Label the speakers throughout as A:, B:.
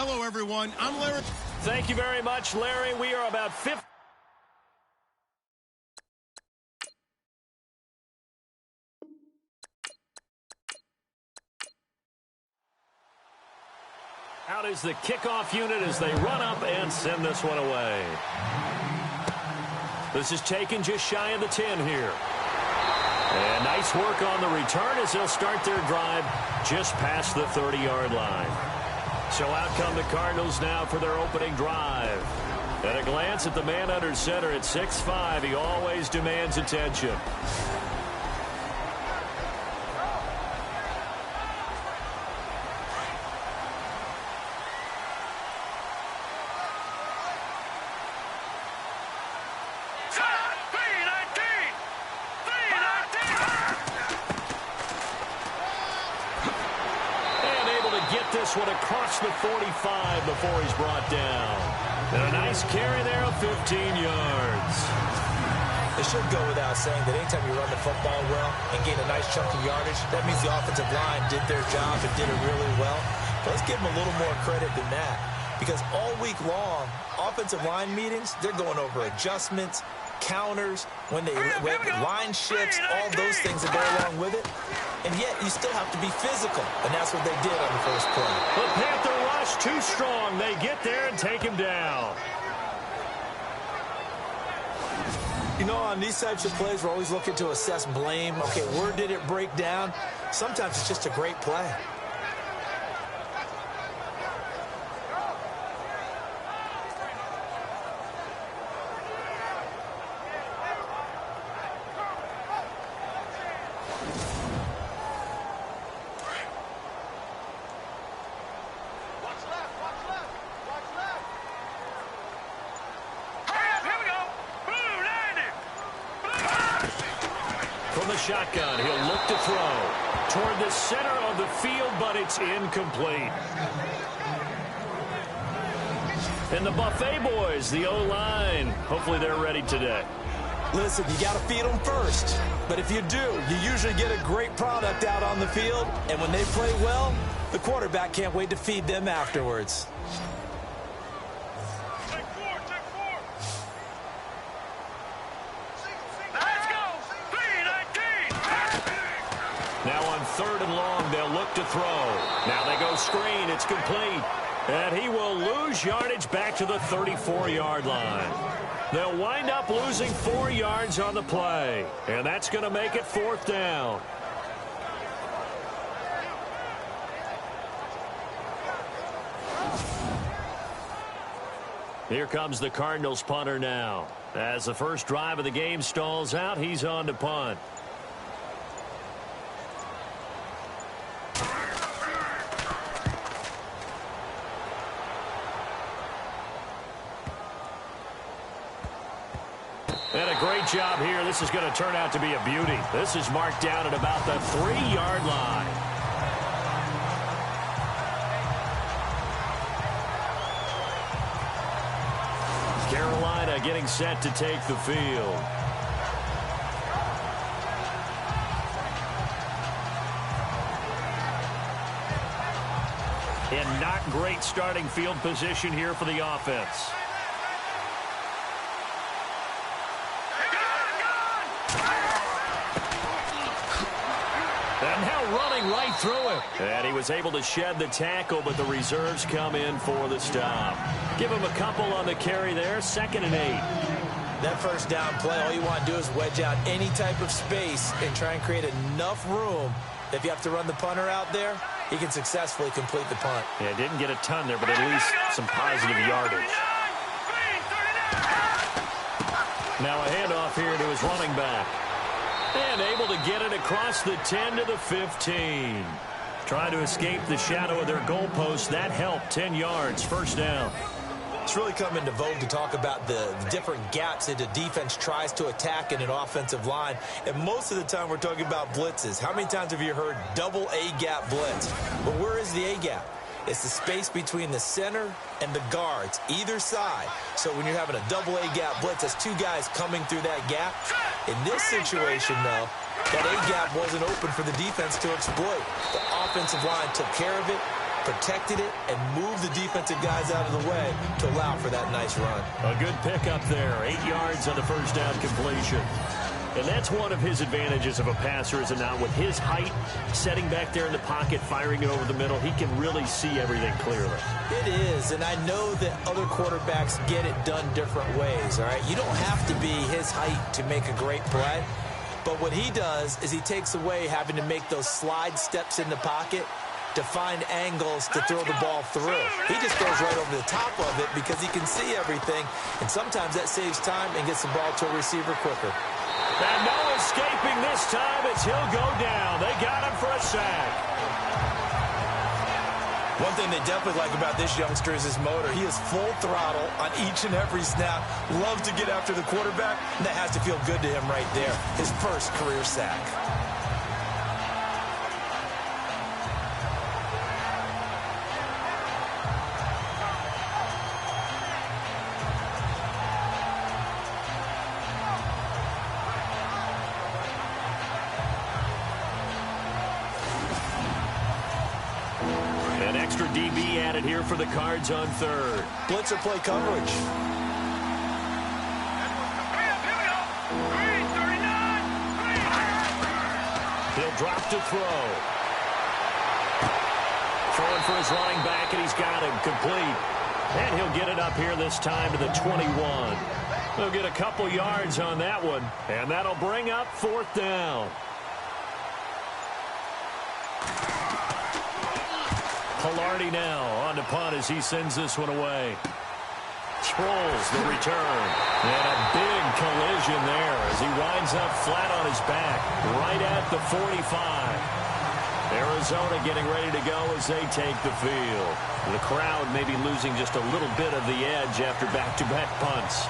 A: Hello, everyone. I'm Larry.
B: Thank you very much, Larry. We are about 50. Out is the kickoff unit as they run up and send this one away. This is taken just shy of the 10 here. And nice work on the return as they'll start their drive just past the 30-yard line. So out come the Cardinals now for their opening drive. At a glance at the man under center at 6'5", he always demands attention. This one across the 45 before he's brought down. And a nice carry there of 15 yards.
C: It should go without saying that anytime you run the football well and gain a nice chunk of yardage, that means the offensive line did their job and did it really well. But let's give them a little more credit than that. Because all week long, offensive line meetings, they're going over adjustments, counters, when line shifts, all those things that go along with it. And yet, you still have to be physical. And that's what they did on the first play.
B: The Panther rush too strong. They get there and take him down.
C: You know, on these types of plays, we're always looking to assess blame. Okay, where did it break down? Sometimes it's just a great play.
B: Shotgun. He'll look to throw toward the center of the field, but it's incomplete. And the Buffet boys, the O-line, hopefully they're ready today.
C: Listen, you got to feed them first. But if you do, you usually get a great product out on the field. And when they play well, the quarterback can't wait to feed them afterwards.
B: Now on 3rd and long, they'll look to throw. Now they go screen. It's complete. And he will lose yardage back to the 34-yard line. They'll wind up losing 4 yards on the play. And that's going to make it 4th down. Here comes the Cardinals punter now. As the first drive of the game stalls out, he's on to punt. And a great job here. This is going to turn out to be a beauty. This is marked down at about the 3-yard line. Carolina getting set to take the field. And not great starting field position here for the offense. And now running right through him. And he was able to shed the tackle, but the reserves come in for the stop. Give him a couple on the carry there. 2nd and 8.
C: That first down play, all you want to do is wedge out any type of space and try and create enough room. If you have to run the punter out there, he can successfully complete the punt.
B: Yeah, didn't get a ton there, but at least some positive yardage. Now a handoff here to his running back. And able to get it across the 10 to the 15. Trying to escape the shadow of their goalpost. That helped. 10 yards. 1st down.
C: It's really come into vogue to talk about the different gaps that a defense tries to attack in an offensive line. And most of the time we're talking about blitzes. How many times have you heard double A-gap blitz? But where is the A-gap? It's the space between the center and the guards, either side. So when you're having a double A-gap blitz, that's 2 guys coming through that gap. In this situation, though, that A-gap wasn't open for the defense to exploit. The offensive line took care of it, protected it, and moved the defensive guys out of the way to allow for that nice run.
B: A good pickup there. 8 yards on the first down completion. And that's one of his advantages of a passer, is it not? With his height, setting back there in the pocket, firing it over the middle, he can really see everything clearly.
C: It is, and I know that other quarterbacks get it done different ways, all right? You don't have to be his height to make a great play, but what he does is he takes away having to make those slide steps in the pocket to find angles to throw the ball through. He just goes right over the top of it because he can see everything, and sometimes that saves time and gets the ball to a receiver quicker.
B: And no escaping this time as he'll go down. They got him for a sack.
C: One thing they definitely like about this youngster is his motor. He is full throttle on each and every snap. Loves to get after the quarterback, and that has to feel good to him right there. His first career sack.
B: DB added here for the Cards on third.
C: Blitzer play coverage.
B: He'll drop to throw. Throwing for his running back, and he's got him complete. And he'll get it up here this time to the 21. He'll get a couple yards on that one, and that'll bring up fourth down. Pilardi now on to punt as he sends this one away. Sproles the return. And a big collision there as he winds up flat on his back right at the 45. Arizona getting ready to go as they take the field. The crowd maybe losing just a little bit of the edge after back-to-back punts.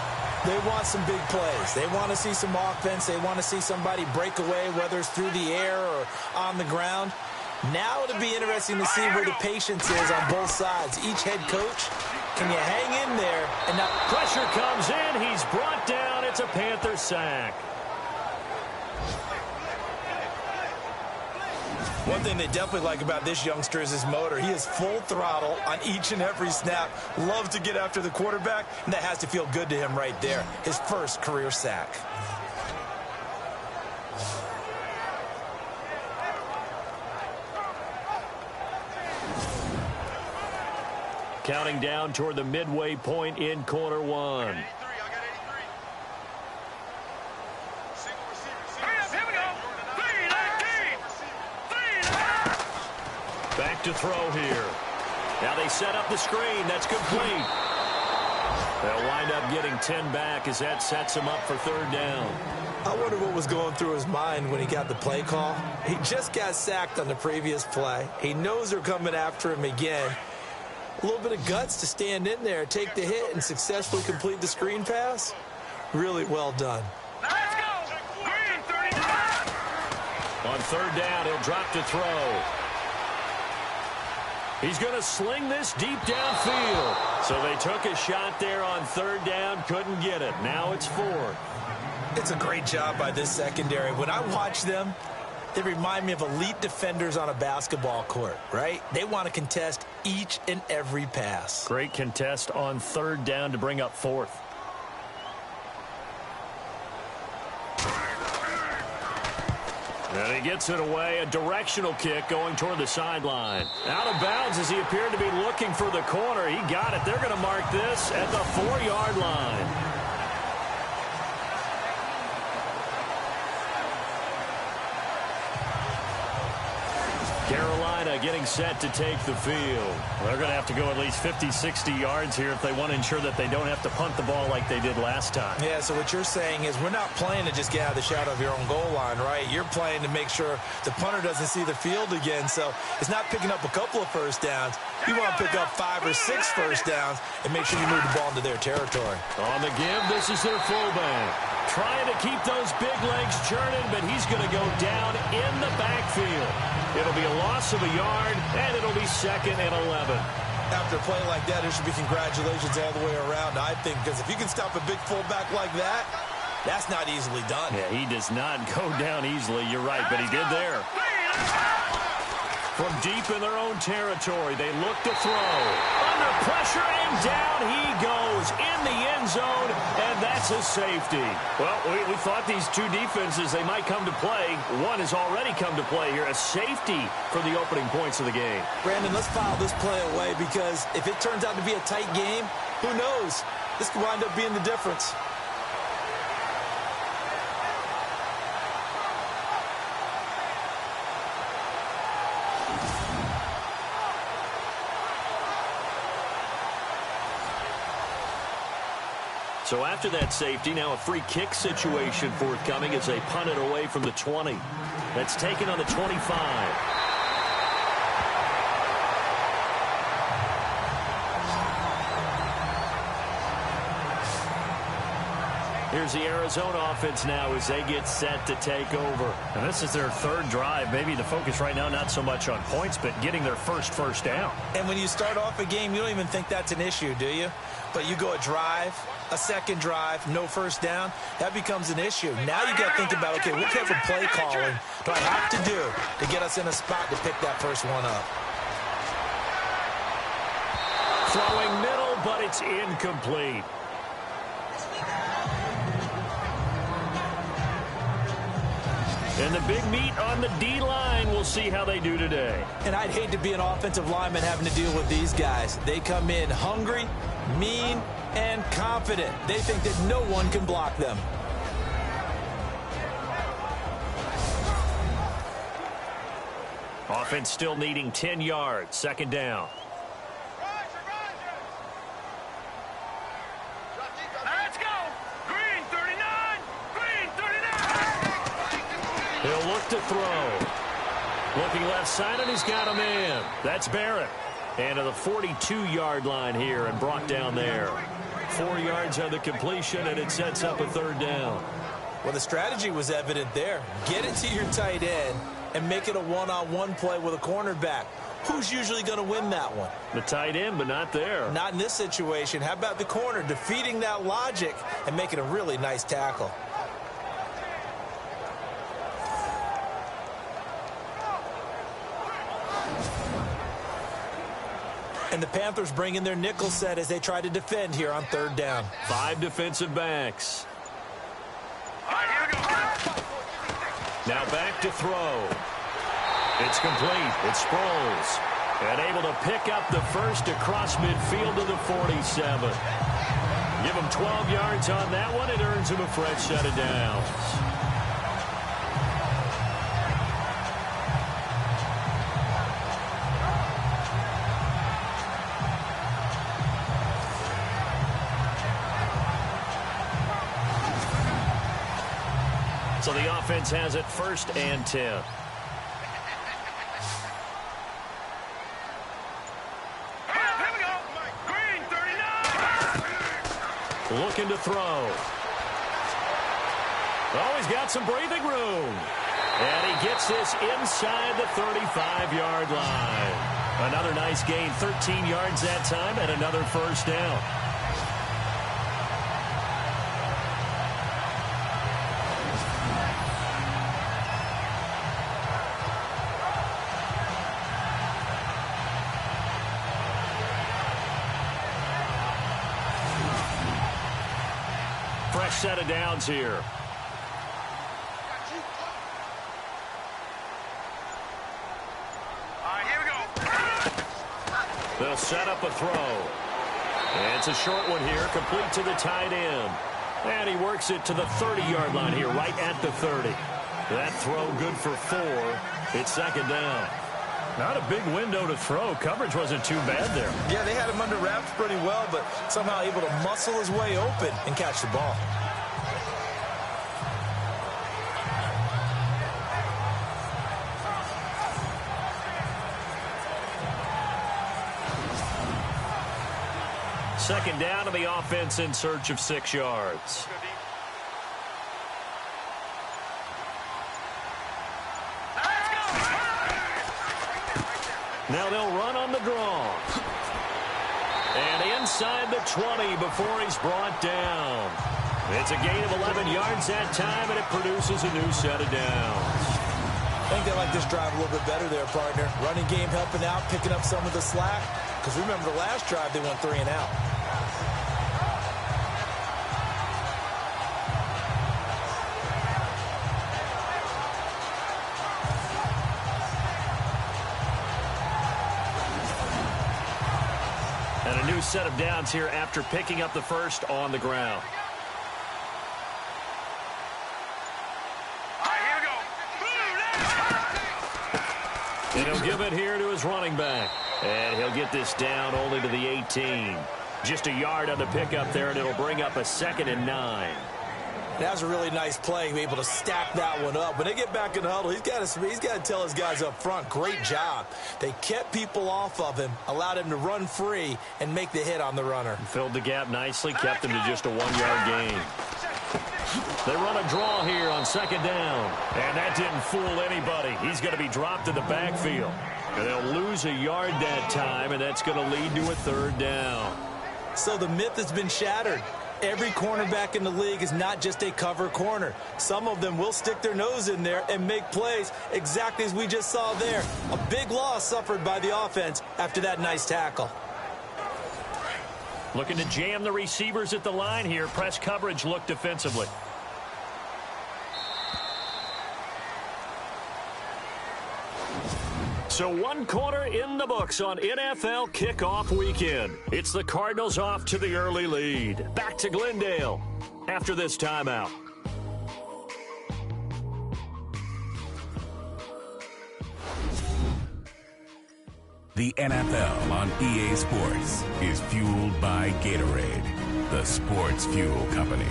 C: They want some big plays. They want to see some offense. They want to see somebody break away, whether it's through the air or on the ground. Now it'll be interesting to see where the patience is on both sides. Each head coach, can you hang in there? And now
B: pressure comes in. He's brought down. It's a Panther sack.
C: One thing they definitely like about this youngster is his motor. He is full throttle on each and every snap. Loves to get after the quarterback, and that has to feel good to him right there. His first career sack.
B: Counting down toward the midway point in quarter one. Back to throw here. Now they set up the screen. That's complete. They'll wind up getting 10 back as that sets them up for third down.
C: I wonder what was going through his mind when he got the play call. He just got sacked on the previous play. He knows they're coming after him again. A little bit of guts to stand in there, take the hit, and successfully complete the screen pass. Really well done.
A: Let's go. Green 35.
B: On third down, he'll drop to throw. He's going to sling this deep downfield. So they took a shot there on third down, couldn't get it. Now it's fourth.
C: It's a great job by this secondary. When I watch them, they remind me of elite defenders on a basketball court, right? They want to contest each and every pass.
B: Great contest on third down to bring up fourth. And he gets it away. A directional kick going toward the sideline. Out of bounds as he appeared to be looking for the corner. He got it. They're going to mark this at the 4-yard line. Carolina getting set to take the field. They're going to have to go at least 50, 60 yards here if they want to ensure that they don't have to punt the ball like they did last time.
C: Yeah, so what you're saying is we're not playing to just get out of the shadow of your own goal line, right? You're playing to make sure the punter doesn't see the field again. So it's not picking up a couple of first downs. You want to pick up 5 or 6 first downs and make sure you move the ball into their territory.
B: On the give, this is their fullback. Trying to keep those big legs churning, but he's going to go down in the backfield. It'll be a loss of a yard, and it'll be 2nd and 11.
C: After a play like that, there should be congratulations all the way around, I think, because if you can stop a big fullback like that, that's not easily done.
B: Yeah, he does not go down easily. You're right, but he did there. From deep in their own territory, they look to throw. Under pressure, and down he goes in the end zone, and that's a safety. Well, we thought these two defenses, they might come to play. One has already come to play here, a safety for the opening points of the game.
C: Brandon, let's file this play away because if it turns out to be a tight game, who knows? This could wind up being the difference.
B: So after that safety, now a free kick situation forthcoming as they punt it away from the 20. That's taken on the 25. Here's the Arizona offense now as they get set to take over.
D: And this is their third drive. Maybe the focus right now not so much on points, but getting their first down.
C: And when you start off a game, you don't even think that's an issue, do you? But you go a drive, a second drive, no first down, that becomes an issue. Now you got to think about, okay, what type of play calling do I have to do to get us in a spot to pick that first one up?
B: Throwing middle, but it's incomplete. And the big meat on the D-line, we'll see how they do today.
C: And I'd hate to be an offensive lineman having to deal with these guys. They come in hungry, mean, and confident. They think that no one can block them.
B: Offense still needing 10 yards, second down.
A: Let's go. Green 39. Green 39.
B: He'll look to throw. Looking left side, and he's got a man. That's Barrett. And to the 42-yard line here and brought down there. 4 yards on the completion, and it sets up a third down.
C: Well, the strategy was evident there. Get it to your tight end and make it a one-on-one play with a cornerback. Who's usually going to win that one?
B: The tight end, but not there.
C: Not in this situation. How about the corner defeating that logic and making a really nice tackle? And the Panthers bring in their nickel set as they try to defend here on third down.
B: 5 defensive backs.
A: All right, here we go.
B: Now back to throw. It's complete. It's Sproles. And able to pick up the first across midfield to the 47. Give him 12 yards on that one. It earns him a fresh set of downs. So the offense has it 1st and 10.
A: Here we go. Green 39.
B: Looking to throw. Oh, he's got some breathing room. And he gets this inside the 35-yard line. Another nice gain, 13 yards that time, and another first down. Fresh set of downs here.
A: All right, here we go.
B: They'll set up a throw. And it's a short one here, complete to the tight end. And he works it to the 30-yard line here, right at the 30. That throw good for 4. It's second down.
D: Not a big window to throw. Coverage wasn't too bad there.
C: Yeah, they had him under wraps pretty well, but somehow able to muscle his way open and catch the ball.
B: Second down to the offense in search of 6 yards. Now they'll run on the draw. And inside the 20 before he's brought down. It's a gain of 11 yards that time, and it produces a new set of downs.
C: I think they like this drive a little bit better there, partner. Running game helping out, picking up some of the slack. Because remember the last drive, they went 3 and out.
B: And a new set of downs here after picking up the first on the ground. And he'll give it here to his running back. And he'll get this down only to the 18. Just a yard on the pickup there, and it'll bring up a 2nd and 9.
C: That was a really nice play, able to stack that one up. When they get back in the huddle, he's got to tell his guys up front, great job. They kept people off of him, allowed him to run free, and make the hit on the runner.
B: Filled the gap nicely, kept him to just a 1-yard gain. They run a draw here on 2nd down. And that didn't fool anybody. He's going to be dropped in the backfield. And they'll lose a yard that time, and that's going to lead to a 3rd down.
C: So the myth has been shattered. Every cornerback in the league is not just a cover corner. Some of them will stick their nose in there and make plays exactly as we just saw there. A big loss suffered by the offense after that nice tackle.
B: Looking to jam the receivers at the line here. Press coverage look defensively. So 1 quarter in the books on NFL kickoff weekend. It's the Cardinals off to the early lead. Back to Glendale after this timeout.
E: The NFL on EA Sports is fueled by Gatorade, the sports fuel company.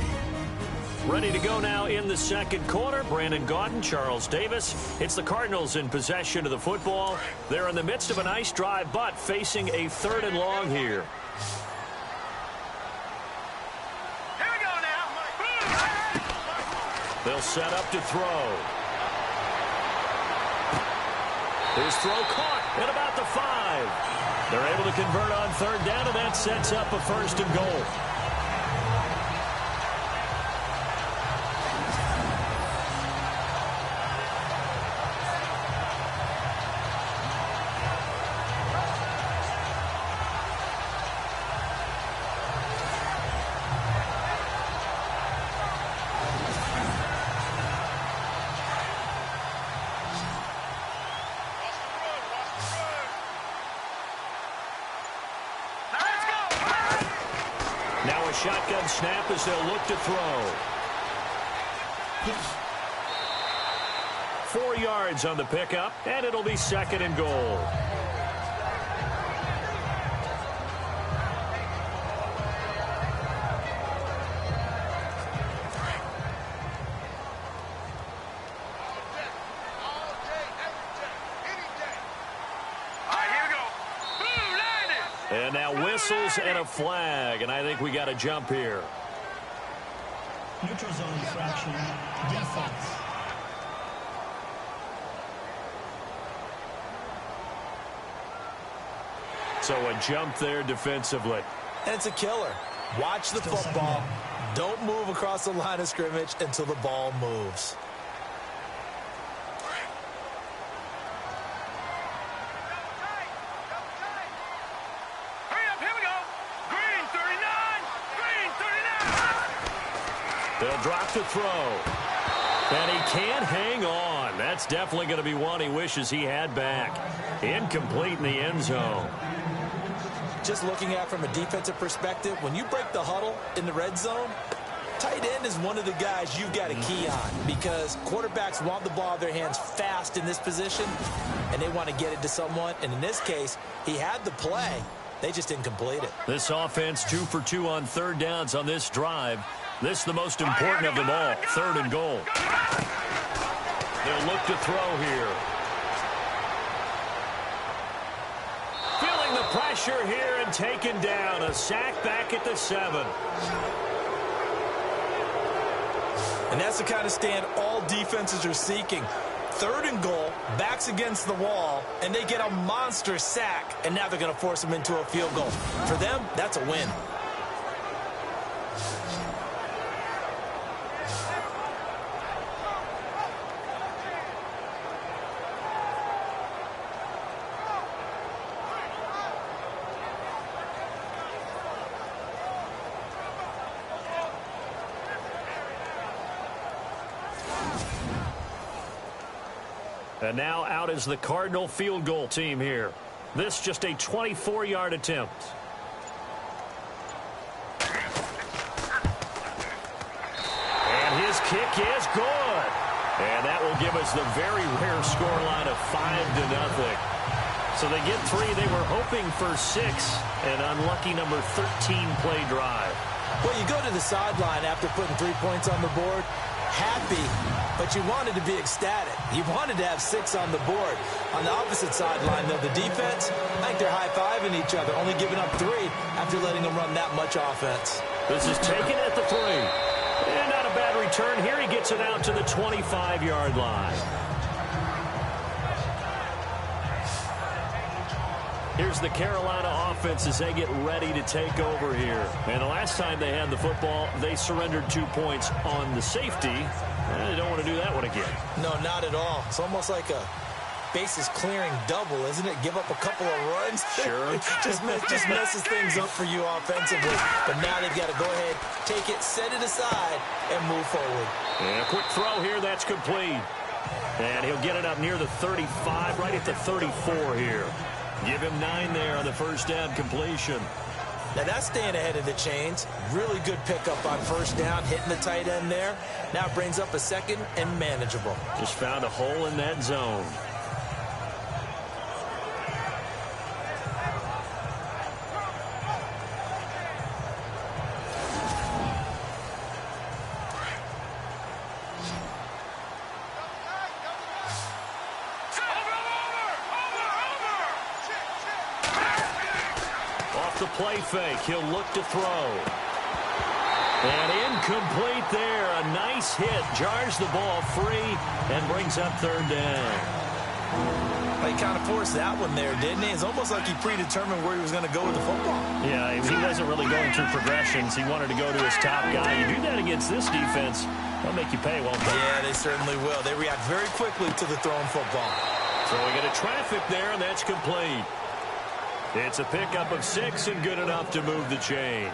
B: Ready to go now in the 2nd quarter. Brandon Gaudin, Charles Davis. It's the Cardinals in possession of the football. They're in the midst of a nice drive, but facing a 3rd and long here.
A: Here we go now.
B: They'll set up to throw. His throw caught at about the 5. They're able to convert on 3rd down, and that sets up a 1st and goal. Now a shotgun snap as they'll look to throw. 4 yards on the pickup, and it'll be 2nd and goal. And now whistles and a flag, and I think we got a jump here.
F: Neutral zone infraction, defense.
B: So a jump there defensively.
C: And it's a killer. Watch the football. Don't move across the line of scrimmage until the ball moves.
B: They'll drop to throw. And he can't hang on. That's definitely going to be one he wishes he had back. Incomplete in the end zone.
C: Just looking at it from a defensive perspective, when you break the huddle in the red zone, tight end is one of the guys you've got a key on because quarterbacks want the ball in their hands fast in this position, and they want to get it to someone. And in this case, he had the play. They just didn't complete it.
B: This offense 2 for 2 on 3rd downs on this drive. This is the most important of them all, 3rd and goal. They'll look to throw here. Feeling the pressure here and taken down. A sack back at the 7.
C: And that's the kind of stand all defenses are seeking. 3rd and goal, backs against the wall, and they get a monster sack, and now they're going to force them into a field goal. For them, that's a win.
B: And now out is the Cardinal field goal team here. This just a 24-yard attempt. And his kick is good. And that will give us the very rare scoreline of 5-0. So they get 3. They were hoping for 6. An unlucky number 13 play drive.
C: Well, you go to the sideline after putting 3 points on the board, happy, but you wanted to be ecstatic. You wanted to have 6 on the board. On the opposite sideline, though, the defense, I think they're high-fiving each other, only giving up 3 after letting them run that much offense.
B: This is taken at the 3. And not a bad return here. He gets it out to the 25-yard line. Here's the Carolina offense as they get ready to take over here. And the last time they had the football, they surrendered 2 points on the safety. They don't want to do that one again.
C: No, not at all. It's almost like a bases clearing double, isn't it? Give up a couple of runs.
B: Sure.
C: just messes things up for you offensively. But now they've got to go ahead, take it, set it aside, and move forward.
B: And a quick throw here. That's complete. And he'll get it up near the 35, right at the 34 here. Give him 9 there on the first down completion.
C: Now that's staying ahead of the chains. Really good pickup on first down, hitting the tight end there. Now it brings up a second and manageable.
B: Just found a hole in that zone. The play fake. He'll look to throw. And incomplete there. A nice hit. Jars the ball free and brings up third down.
C: He kind of forced that one there, didn't he? It's almost like he predetermined where he was going to go with the football.
B: Yeah, he wasn't really going through progressions. He wanted to go to his top guy. You do that against this defense, they'll make you pay, won't they?
C: Yeah, they certainly will. They react very quickly to the thrown football.
B: So we get a traffic there, and that's complete. It's a pickup of 6 and good enough to move the chains.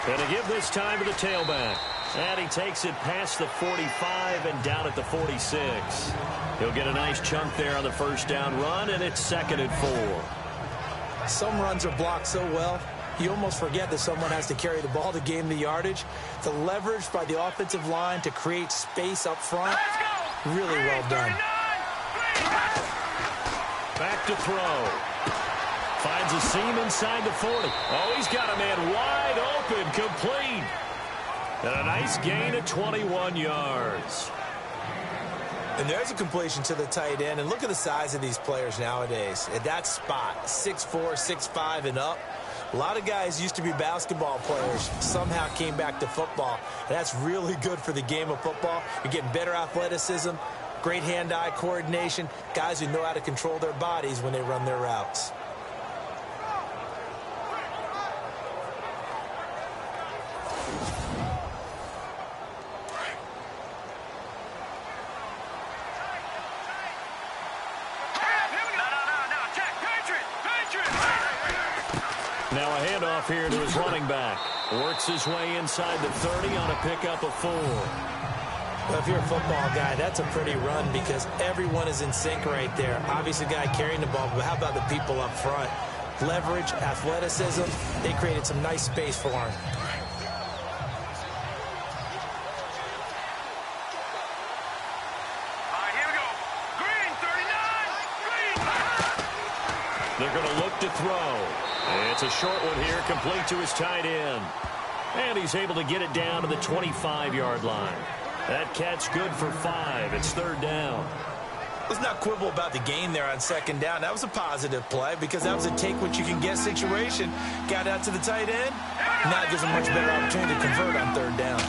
B: And to give this time to the tailback. And he takes it past the 45 and down at the 46. He'll get a nice chunk there on the first down run, and it's 2nd and 4.
C: Some runs are blocked so well, you almost forget that someone has to carry the ball to gain the yardage. The leverage by the offensive line to create space up front, really well done.
B: Back to throw. Finds a seam inside the 40. Oh, he's got a man wide open, complete. And a nice gain of 21 yards.
C: And there's a completion to the tight end. And look at the size of these players nowadays. At that spot, 6'4", 6'5", and up. A lot of guys used to be basketball players, somehow came back to football. And that's really good for the game of football. You're getting better athleticism, great hand-eye coordination, guys who know how to control their bodies when they run their routes.
B: Now a handoff here to his running back. Works his way inside the 30 on a pickup of 4.
C: Well, if you're a football guy, that's a pretty run because everyone is in sync right there. Obviously, the guy carrying the ball, but how about the people up front? Leverage, athleticism, they created some nice space for him.
B: They're going to look to throw. It's a short one here, complete to his tight end. And he's able to get it down to the 25-yard line. That catch good for 5. It's 3rd down.
C: Let's not quibble about the gain there on 2nd down. That was a positive play because that was a take-what-you-can-get situation. Got out to the tight end. Now it gives him a much better opportunity to convert on 3rd down.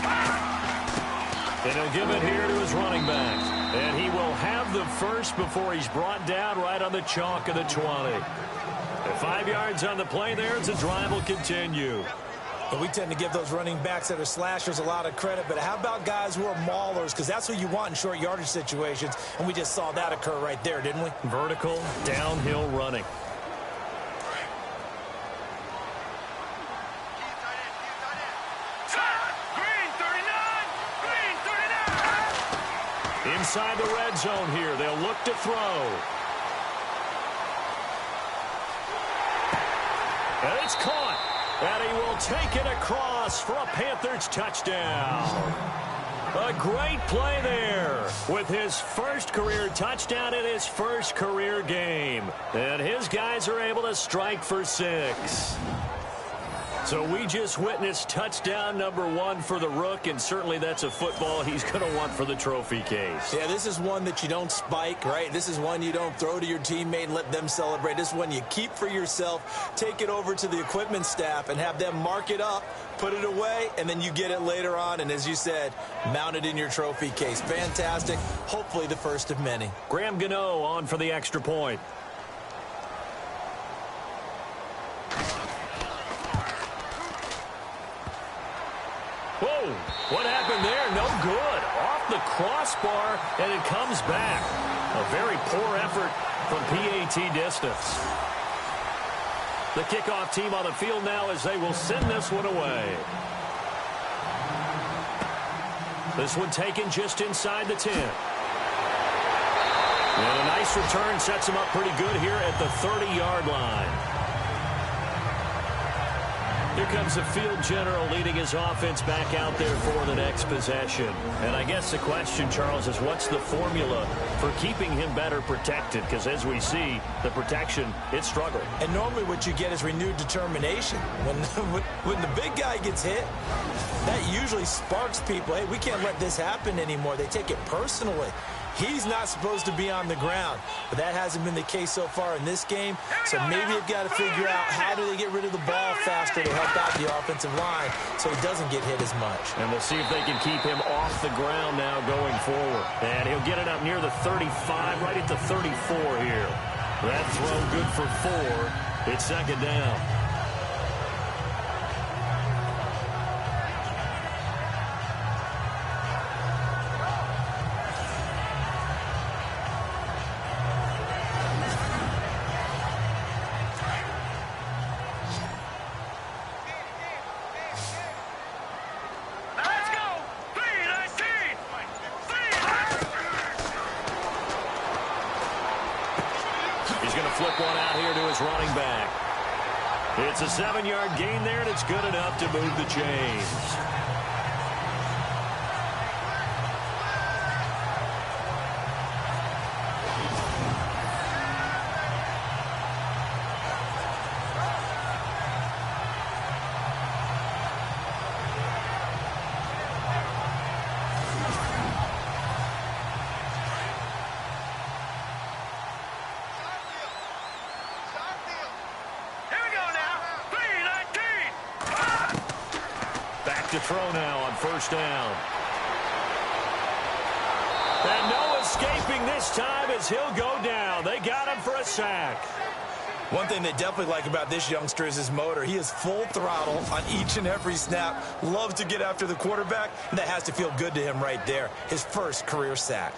B: And he'll give it here to his running back. And he will have the first before he's brought down right on the chalk of the 20. And 5 yards on the play there as the drive will continue.
C: And we tend to give those running backs that are slashers a lot of credit, but how about guys who are maulers? Because that's who you want in short yardage situations, and we just saw that occur right there, didn't we?
B: Vertical, downhill running. Inside the red zone here. They'll look to throw. And it's caught. And he will take it across for a Panthers touchdown. A great play there with his first career touchdown in his first career game. And his guys are able to strike for 6. So we just witnessed touchdown number 1 for the Rook, and certainly that's a football he's going to want for the trophy case.
C: Yeah, this is one that you don't spike, right? This is one you don't throw to your teammate and let them celebrate. This is one you keep for yourself, take it over to the equipment staff and have them mark it up, put it away, and then you get it later on, and as you said, mount it in your trophy case. Fantastic. Hopefully the first of many.
B: Graham Gano on for the extra point. Whoa, what happened there? No good. Off the crossbar, and it comes back. A very poor effort from PAT distance. The kickoff team on the field now as they will send this one away. This one taken just inside the 10. And a nice return sets him up pretty good here at the 30-yard line. Here comes the field general leading his offense back out there for the next possession. And I guess the question, Charles, is what's the formula for keeping him better protected? Because as we see, the protection, it's struggling.
C: And normally what you get is renewed determination. When the big guy gets hit, that usually sparks people. Hey, we can't let this happen anymore. They take it personally. He's not supposed to be on the ground, but that hasn't been the case so far in this game. So maybe they've got to figure out how do they get rid of the ball faster to help out the offensive line so he doesn't get hit as much. And we'll see if they can keep him off the ground now going forward. And he'll get it up near the 35, right at the 34 here. That throw good for 4. It's second down. Flip one out here to his running back. It's a 7-yard gain there, and it's good enough to move the chains. To throw now on first down. And no escaping this time as he'll go down. They got him for a sack. One thing they definitely like about this youngster is his motor. He is full throttle on each and every snap. Loves to get after the quarterback, and that has to feel good to him right there. His first career sack.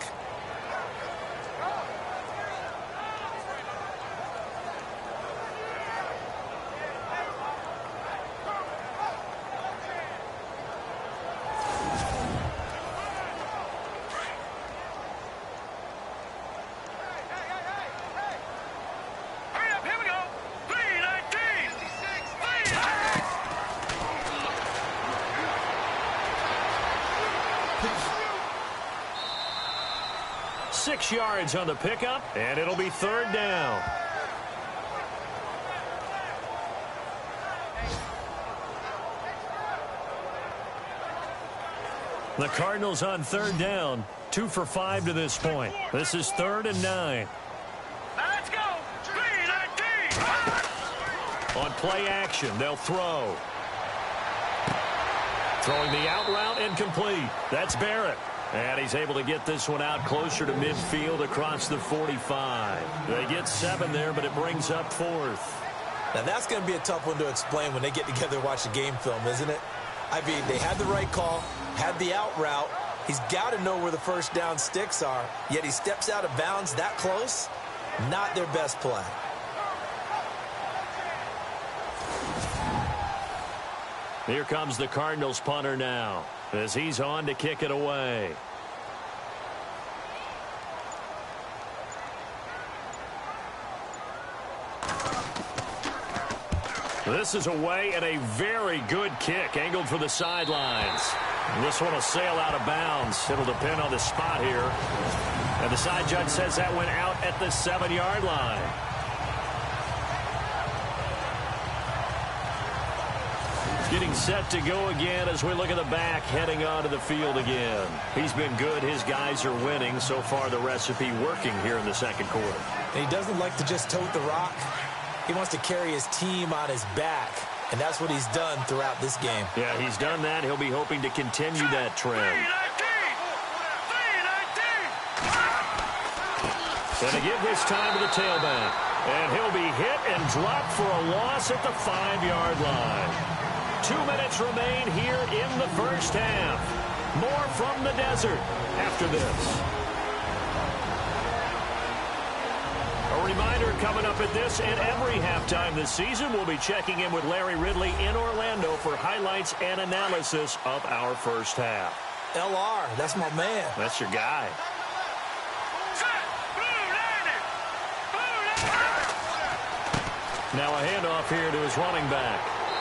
C: Yards on the pickup, and it'll be third down. The Cardinals on third down, 2 for 5 to this point. This is 3rd and 9.
A: Let's go. 3-19.
B: On play action, they'll throw. Throwing the out route and complete. That's Barrett. And he's able to get this one out closer to midfield across the 45. They get 7 there, but it brings up 4th.
C: Now, that's going to be a tough one to explain when they get together and watch the game film, isn't it? I mean, they had the right call, had the out route. He's got to know where the first down sticks are, yet he steps out of bounds that close. Not their best play.
B: Here comes the Cardinals punter now as he's on to kick it away. This is away and a very good kick angled for the sidelines. This one will sail out of bounds. It'll depend on the spot here. And the side judge says that went out at the 7-yard line. Getting set to go again as we look at the back heading onto the field again. He's been good. His guys are winning. So far the recipe working here in the second quarter.
C: And he doesn't like to just tote the rock. He wants to carry his team on his back. And that's what he's done throughout this game.
B: Yeah, he's done that. He'll be hoping to continue that trend. And to give this time to the tailback. And he'll be hit and dropped for a loss at the 5-yard line. 2 minutes remain here in the first half. More from the desert after this. A reminder coming up at this and every halftime this season, we'll be checking in with Larry Ridley in Orlando for highlights and analysis of our first half.
C: LR, that's my man.
B: That's your guy. Now a handoff here to his running back.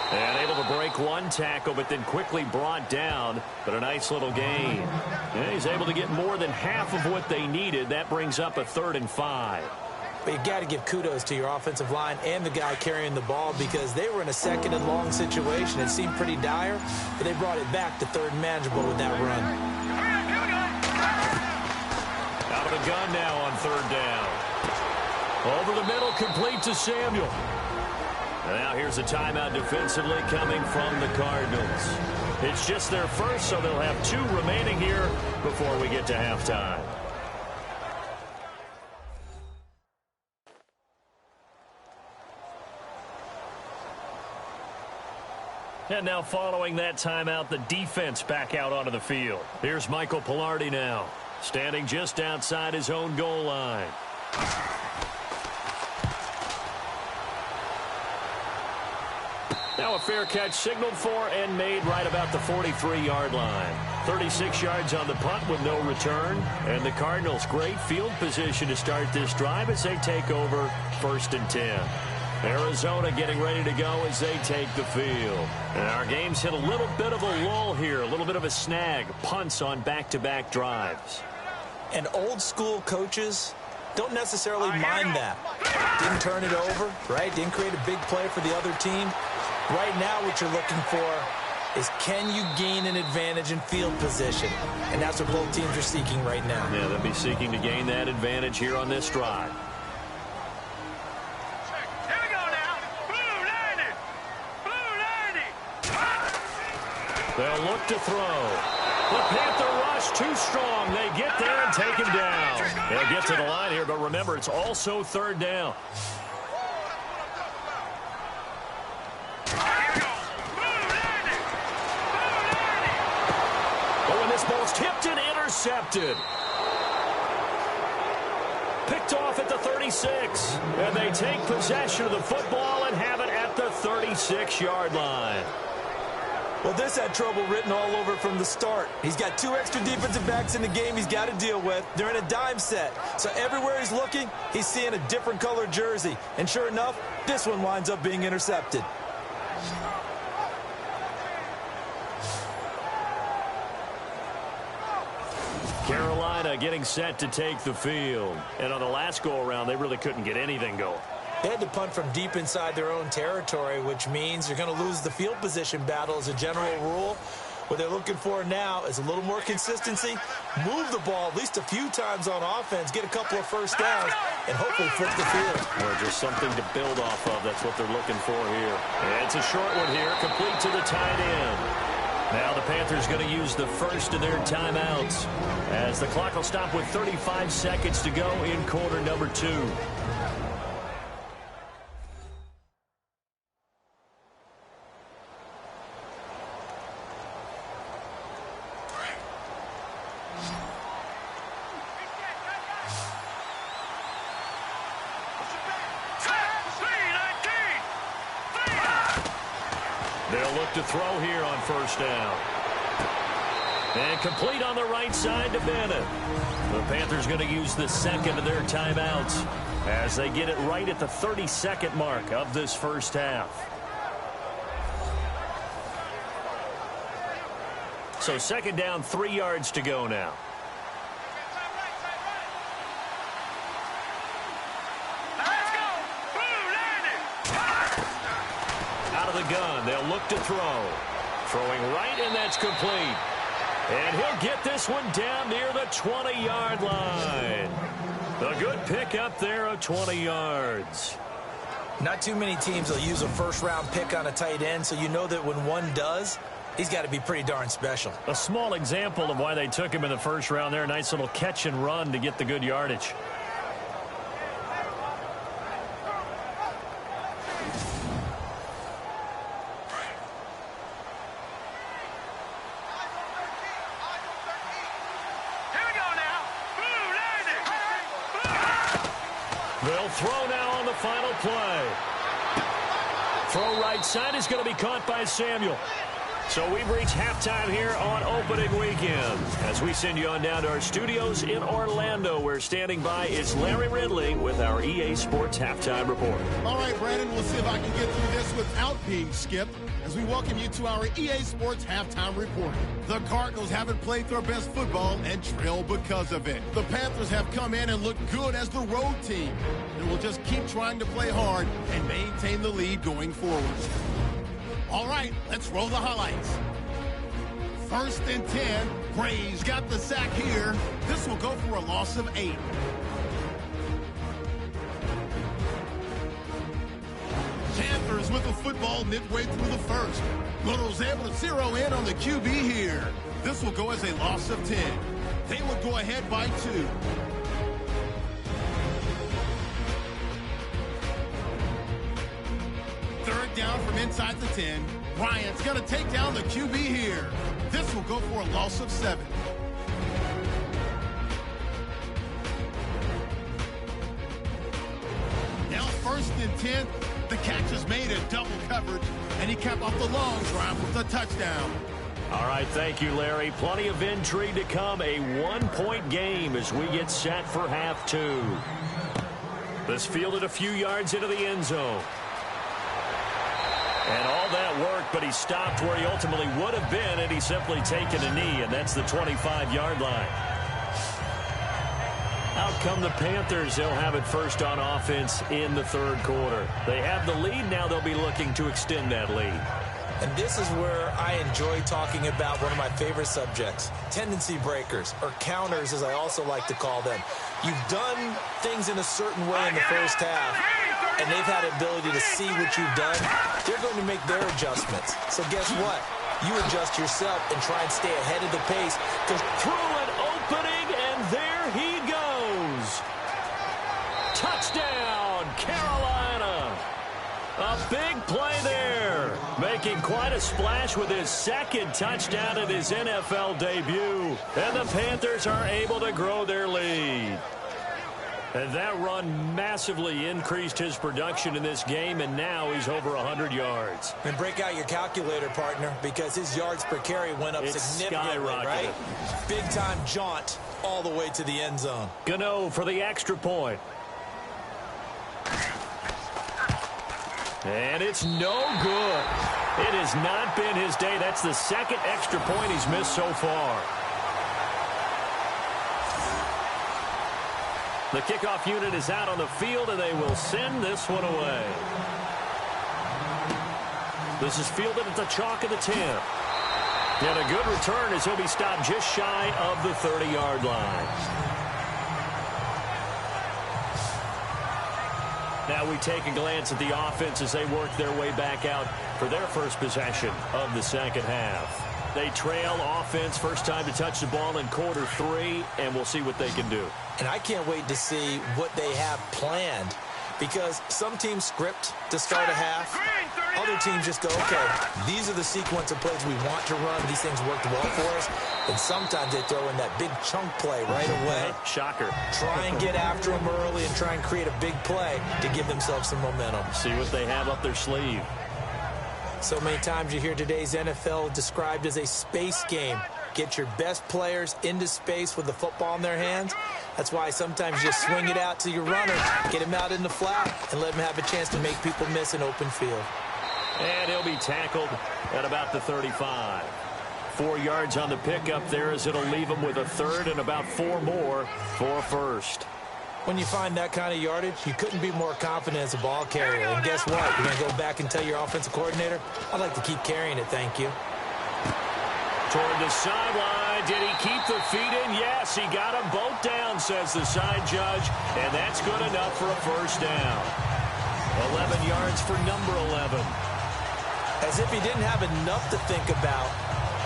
B: And able to break one tackle, but then quickly brought down. But a nice little gain. And he's able to get more than half of what they needed. That brings up a 3rd and 5.
C: But you got to give kudos to your offensive line and the guy carrying the ball because they were in a 2nd and long situation. It seemed pretty dire, but they brought it back to 3rd and manageable with that run.
B: Out of the gun now on 3rd down. Over the middle, complete to Samuel. Now here's a timeout defensively coming from the Cardinals. It's just their first, so they'll have 2 remaining here before we get to halftime. And now following that timeout, the defense back out onto the field. Here's Michael Pilardi now, standing just outside his own goal line. Now a fair catch signaled for and made right about the 43-yard line. 36 yards on the punt with no return. And the Cardinals, great field position to start this drive as they take over 1st and 10. Arizona getting ready to go as they take the field. And our game's hit a little bit of a lull here, a little bit of a snag. Punts on back-to-back drives.
C: And old-school coaches don't necessarily mind that. Didn't turn it over, right? Didn't create a big play for the other team. Right now what you're looking for is can you gain an advantage in field position? And that's what both teams are seeking right now.
B: Yeah, they'll be seeking to gain that advantage here on this drive.
A: Here we go now. Blue 90.
B: They'll look to throw. The Panther rush too strong. They get there and take him down. They'll get to the line here, but remember, it's also 3rd down. Tipped and intercepted. Picked off at the 36. And they take possession of the football and have it at the 36-yard line.
C: Well, this had trouble written all over from the start. He's got 2 extra defensive backs in the game he's got to deal with. They're in a dime set. So everywhere he's looking, he's seeing a different colored jersey. And sure enough, this one winds up being intercepted.
B: Carolina getting set to take the field. And on the last go-around, they really couldn't get anything going.
C: They had to punt from deep inside their own territory, which means you're going to lose the field position battle as a general rule. What they're looking for now is a little more consistency, move the ball at least a few times on offense, get a couple of first downs, and hopefully flip the field.
B: Or just something to build off of. That's what they're looking for here. And it's a short one here, complete to the tight end. Now the Panthers going to use the first of their timeouts as the clock will stop with 35 seconds to go in quarter number 2. look to throw here on first down. And complete on the right side to Bennett. The Panthers going to use the second of their timeouts as they get it right at the 30-second mark of this first half. So second down, 3 yards to go now. Out of the gun, they'll look to throw. Throwing right, and that's complete. And he'll get this one down near the 20-yard line. A good pickup there of 20 yards.
C: Not too many teams will use a first-round pick on a tight end, so you know that when one does, he's got to be pretty darn special.
B: A small example of why they took him in the first round there. Nice little catch and run to get the good yardage. They'll throw now on the final play. Throw right side is going to be caught by Samuel. So we've reached halftime here on opening weekend. As we send you on down to our studios in Orlando, where standing by is Larry Ridley with our EA Sports Halftime Report.
G: All right, Brandon, we'll see if I can get through this without being skipped as we welcome you to our EA Sports Halftime Report. The Cardinals haven't played their best football and trail because of it. The Panthers have come in and looked good as the road team, and will just keep trying to play hard and maintain the lead going forward. All right, let's roll the highlights. 1st and 10. Braves got the sack here. This will go for a loss of 8. Panthers with the football midway through the first. Little's able to zero in on the QB here. This will go as a loss of 10. They would go ahead by 2. Third down from inside the 10. Bryant's going to take down the QB here. This will go for a loss of 7. Now 1st and 10. The catch is made in double coverage, and he capped off the long drive with a touchdown.
B: All right, thank you, Larry. Plenty of intrigue to come. A 1-point game as we get set for half 2. This fielded a few yards into the end zone. And all that worked, but he stopped where he ultimately would have been had he simply taken a knee, and that's the 25-yard line. Out come the Panthers. They'll have it first on offense in the third quarter. They have the lead. Now they'll be looking to extend that lead.
C: And this is where I enjoy talking about one of my favorite subjects, tendency breakers, or counters as I also like to call them. You've done things in a certain way in the first half, and they've had the ability to see what you've done. They're going to make their adjustments. So guess what? You adjust yourself and try and stay ahead of the pace.
B: Through an opening, and there he goes. Touchdown, Carolina. A big play there, making quite a splash with his second touchdown in his NFL debut. And the Panthers are able to grow their lead. And that run massively increased his production in this game, and now he's over 100 yards.
C: And break out your calculator, partner, because his yards per carry went up significantly, right? Big-time jaunt all the way to the end zone.
B: Gano for the extra point. And it's no good. It has not been his day. That's the second extra point he's missed so far. The kickoff unit is out on the field, and they will send this one away. This is fielded at the chalk of the 10. And a good return as he'll be stopped just shy of the 30-yard line. Now we take a glance at the offense as they work their way back out for their first possession of the second half. They trail offense, first time to touch the ball in quarter 3, and we'll see what they can do.
C: And I can't wait to see what they have planned, because some teams script to start a half. Other teams just go, okay, these are the sequence of plays we want to run. These things worked well for us. And sometimes they throw in that big chunk play right away.
B: Shocker.
C: Try and get after them early and try and create a big play to give themselves some momentum.
B: See what they have up their sleeve.
C: So many times you hear today's NFL described as a space game. Get your best players into space with the football in their hands. That's why sometimes you just swing it out to your runner, get him out in the flat, and let him have a chance to make people miss an open field.
B: And he'll be tackled at about the 35. 4 yards on the pickup there as it'll leave him with a third and about 4 more for a first.
C: When you find that kind of yardage, you couldn't be more confident as a ball carrier. And guess what? You're going to go back and tell your offensive coordinator, I'd like to keep carrying it, thank you.
B: Toward the sideline. Did he keep the feet in? Yes, he got them both down, says the side judge. And that's good enough for a first down. 11 yards for number 11.
C: As if he didn't have enough to think about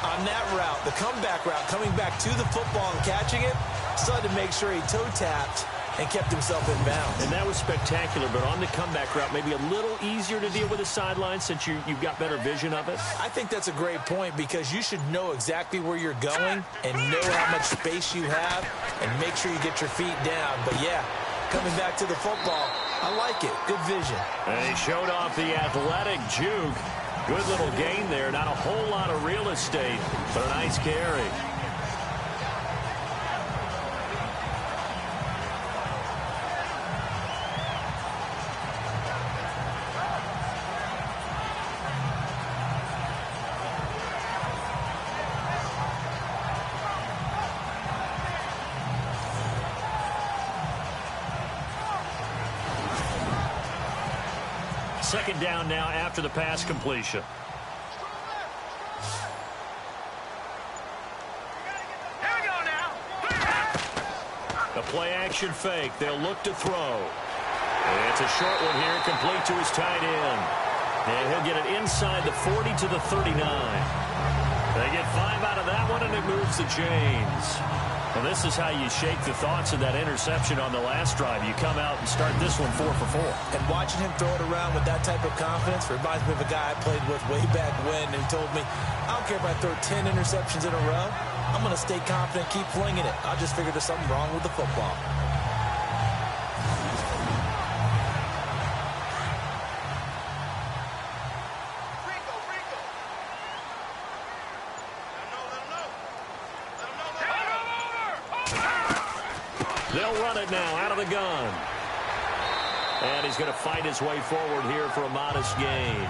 C: on that route, the comeback route, coming back to the football and catching it, still had to make sure he toe-tapped and kept himself in bounds.
B: And that was spectacular, but on the comeback route, maybe a little easier to deal with the sideline since you've got better vision of it?
C: I think that's a great point because you should know exactly where you're going and know how much space you have and make sure you get your feet down. But, yeah, coming back to the football, I like it. Good vision.
B: And he showed off the athletic juke. Good little gain there. Not a whole lot of real estate, but a nice carry. Second down now after the pass completion.
A: Here we go now.
B: A play-action fake. They'll look to throw. It's a short one here, complete to his tight end. And he'll get it inside the 40 to the 39. They get 5 out of that one, and it moves the chains. Well, this is how you shake the thoughts of that interception on the last drive. You come out and start this one 4 for 4.
C: And watching him throw it around with that type of confidence reminds me of a guy I played with way back when who told me, I don't care if I throw 10 interceptions in a row. I'm going to stay confident, keep flinging it. I just figured there's something wrong with the football.
B: They'll run it now out of the gun. And he's going to fight his way forward here for a modest gain.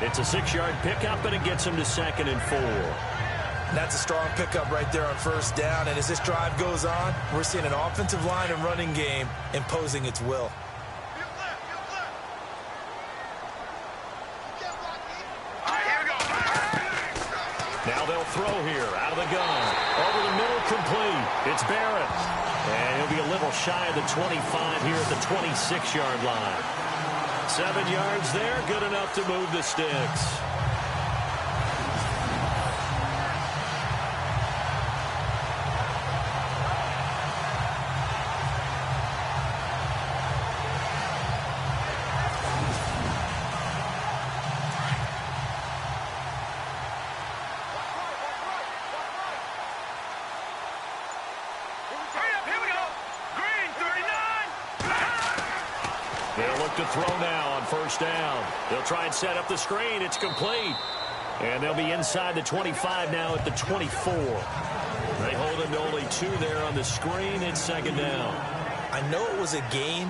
B: It's a 6-yard pickup, and it gets him to 2nd and 4.
C: That's a strong pickup right there on first down. And as this drive goes on, we're seeing an offensive line and running game imposing its will.
B: Now they'll throw here out of the gun. Over the middle, complete. It's Barrett. And he'll be a little shy of the 25 here at the 26-yard line. 7 yards there, good enough to move the sticks. They'll look to throw now on first down. They'll try and set up the screen. It's complete. And they'll be inside the 25 now at the 24. They hold him to only 2 there on the screen. It's 2nd down.
C: I know it was a gain,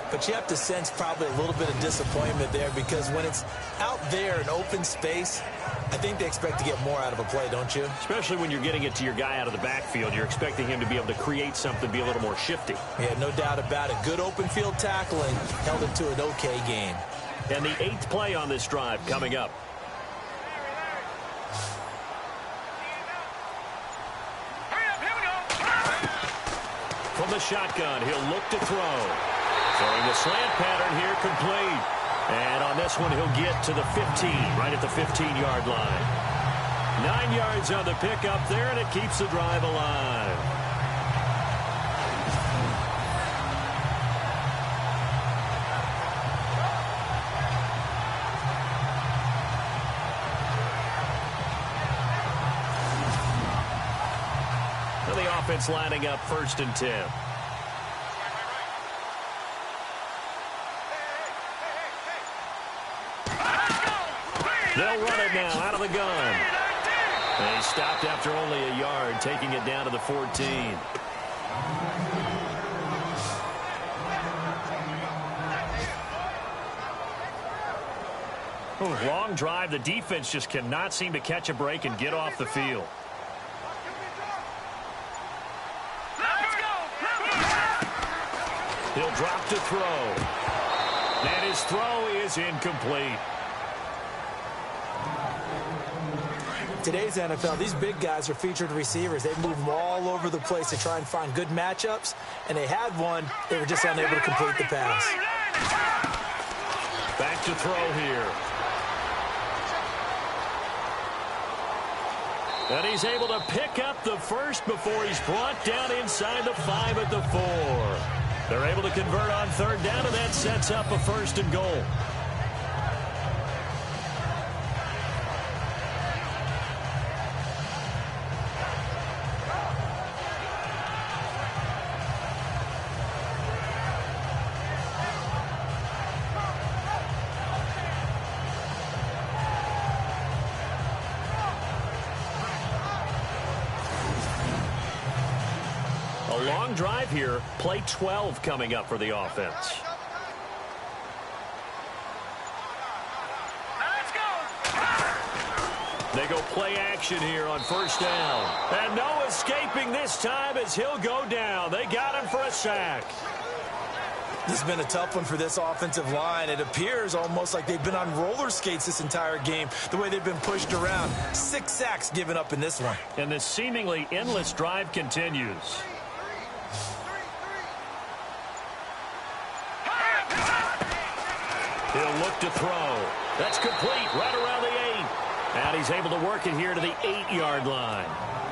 C: but you have to sense probably a little bit of disappointment there because when it's out there in open space, I think they expect to get more out of a play, don't you?
B: Especially when you're getting it to your guy out of the backfield. You're expecting him to be able to create something, be a little more shifty.
C: Yeah, no doubt about it. Good open field tackling held it to an okay game.
B: And the 8th play on this drive coming up. From the shotgun, he'll look to throw. Throwing the slant pattern here, complete. And on this one, he'll get to the 15, right at the 15-yard line. 9 yards on the pickup there, and it keeps the drive alive. So the offense lining up 1st and 10. They'll run it now out of the gun. And he stopped after only a yard, taking it down to the 14.
D: Long drive. The defense just cannot seem to catch a break and get off the field.
B: He'll drop to throw. And his throw is incomplete.
C: Today's NFL, these big guys are featured receivers. They move them all over the place to try and find good matchups, and they had one. They were just unable to complete the pass.
B: Back to throw here. And he's able to pick up the first before he's brought down inside the 5 at the 4. They're able to convert on third down, and that sets up a 1st and goal. A long drive here. Play 12 coming up for the offense. They go play action here on 1st down. And no escaping this time as he'll go down. They got him for a sack.
C: This has been a tough one for this offensive line. It appears almost like they've been on roller skates this entire game, the way they've been pushed around. 6 sacks given up in this one.
D: And this seemingly endless drive continues.
B: He'll look to throw. That's complete right around the 8. And he's able to work it here to the 8-yard line.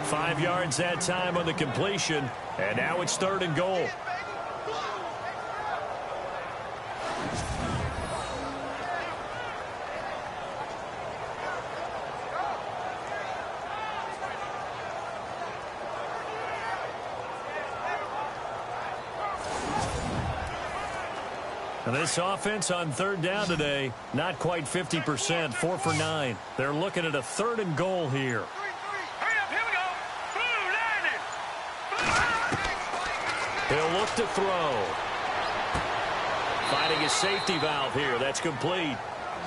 B: 5 yards that time on the completion. And now it's 3rd and goal. And this offense on 3rd down today, not quite 50%, 4 for 9. They're looking at a 3rd and goal here. He'll look to throw. Finding his safety valve here. That's complete.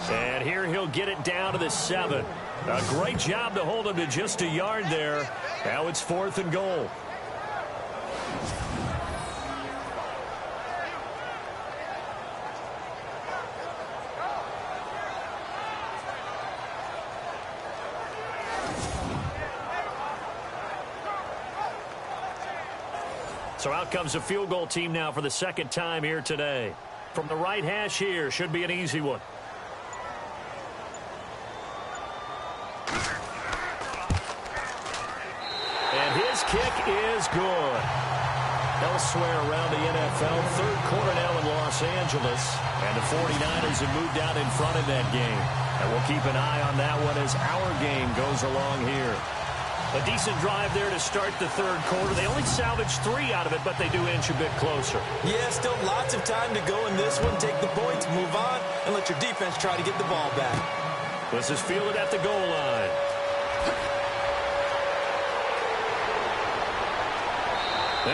B: And here he'll get it down to the 7. A great job to hold him to just a yard there. Now it's 4th and goal. So out comes a field goal team now for the 2nd time here today. From the right hash here, should be an easy one. And his kick is good. Elsewhere around the NFL, 3rd quarter now in Los Angeles. And the 49ers have moved out in front of that game. And we'll keep an eye on that one as our game goes along here. A decent drive there to start the 3rd quarter. They only salvaged 3 out of it, but they do inch a bit closer.
C: Yeah, still lots of time to go in this one. Take the points, move on, and let your defense try to get the ball back.
B: This is fielded at the goal line.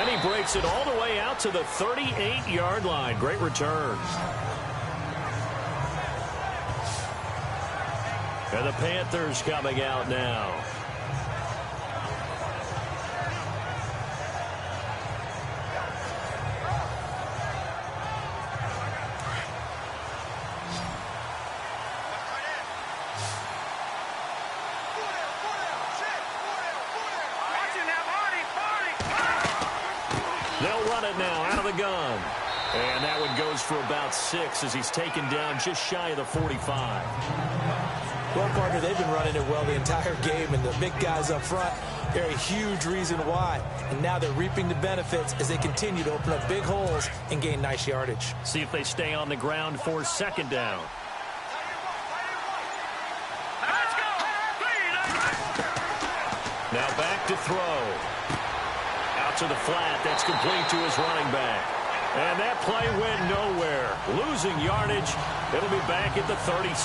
B: And he breaks it all the way out to the 38-yard line. Great return. And the Panthers coming out now. They'll run it now out of the gun. And that one goes for about 6 as he's taken down just shy of the 45.
C: Well, partner, they've been running it well the entire game, and the big guys up front, they're a huge reason why. And now they're reaping the benefits as they continue to open up big holes and gain nice yardage.
D: See if they stay on the ground for 2nd down.
B: Now back to throw. Out to the flat. That's complete to his running back. And that play went nowhere. Losing yardage. It'll be back at the 36.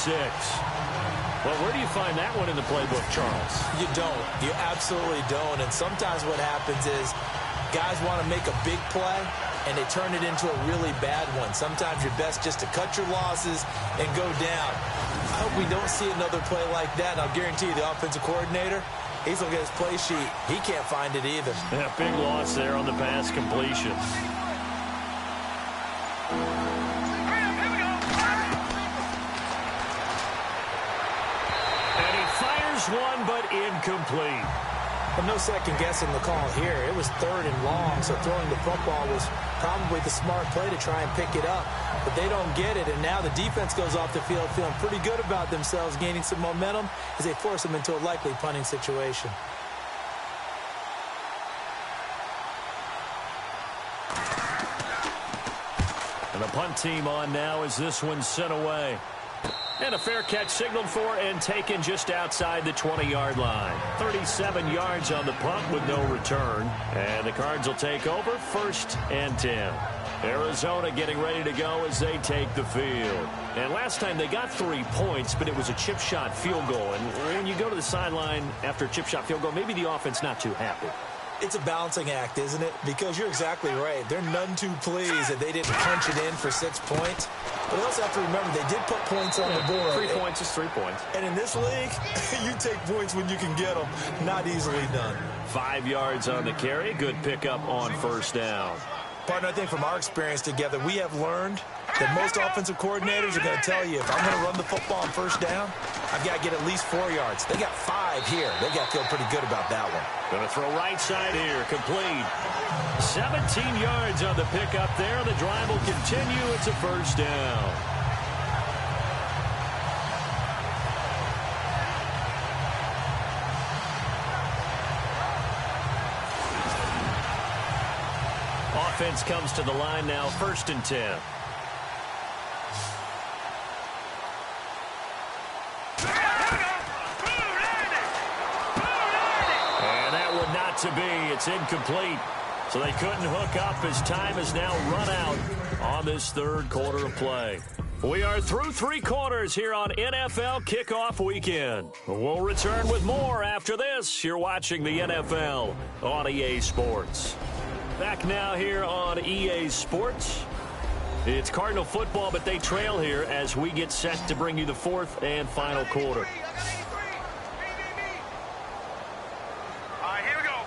B: Well, where do you find that one in the playbook, Charles?
C: You don't. You absolutely don't. And sometimes what happens is guys want to make a big play, and they turn it into a really bad one. Sometimes you're best just to cut your losses and go down. I hope we don't see another play like that. And I'll guarantee you the offensive coordinator, he's looking at his play sheet. He can't find it either.
B: Yeah, big loss there on the pass completion. One, but incomplete.
C: But no second guessing the call here. It was 3rd and long, so throwing the football was probably the smart play to try and pick it up. But they don't get it, and now the defense goes off the field feeling pretty good about themselves, gaining some momentum as they force them into a likely punting situation.
B: And the punt team on now as this one's sent away. And a fair catch signaled for and taken just outside the 20-yard line. 37 yards on the punt with no return. And the Cards will take over 1st and 10. Arizona getting ready to go as they take the field. And last time they got 3 points, but it was a chip shot field goal. And when you go to the sideline after a chip shot field goal, maybe the offense not too happy.
C: It's a balancing act, isn't it? Because you're exactly right. They're none too pleased that they didn't punch it in for 6 points. But they also have to remember they did put points on the board.
B: 3 points is 3 points.
C: And in this league, you take points when you can get them. Not easily done.
B: 5 yards on the carry. Good pickup on 1st down.
C: Partner, I think from our experience together, we have learned that most offensive coordinators are going to tell you, if I'm going to run the football on 1st down, I've got to get at least 4 yards. They got 5 here. They got to feel pretty good about that one.
B: Going to throw right side here. Complete. 17 yards on the pickup there. The drive will continue. It's a 1st down. Offense comes to the line now, 1st and 10. And that would not to be. It's incomplete. So they couldn't hook up as time has now run out on this 3rd quarter of play. We are through 3 quarters here on NFL Kickoff Weekend. We'll return with more after this. You're watching the NFL on EA Sports. Back now here on EA Sports. It's Cardinal football, but they trail here as we get set to bring you the 4th and final quarter.
A: All right, here we go.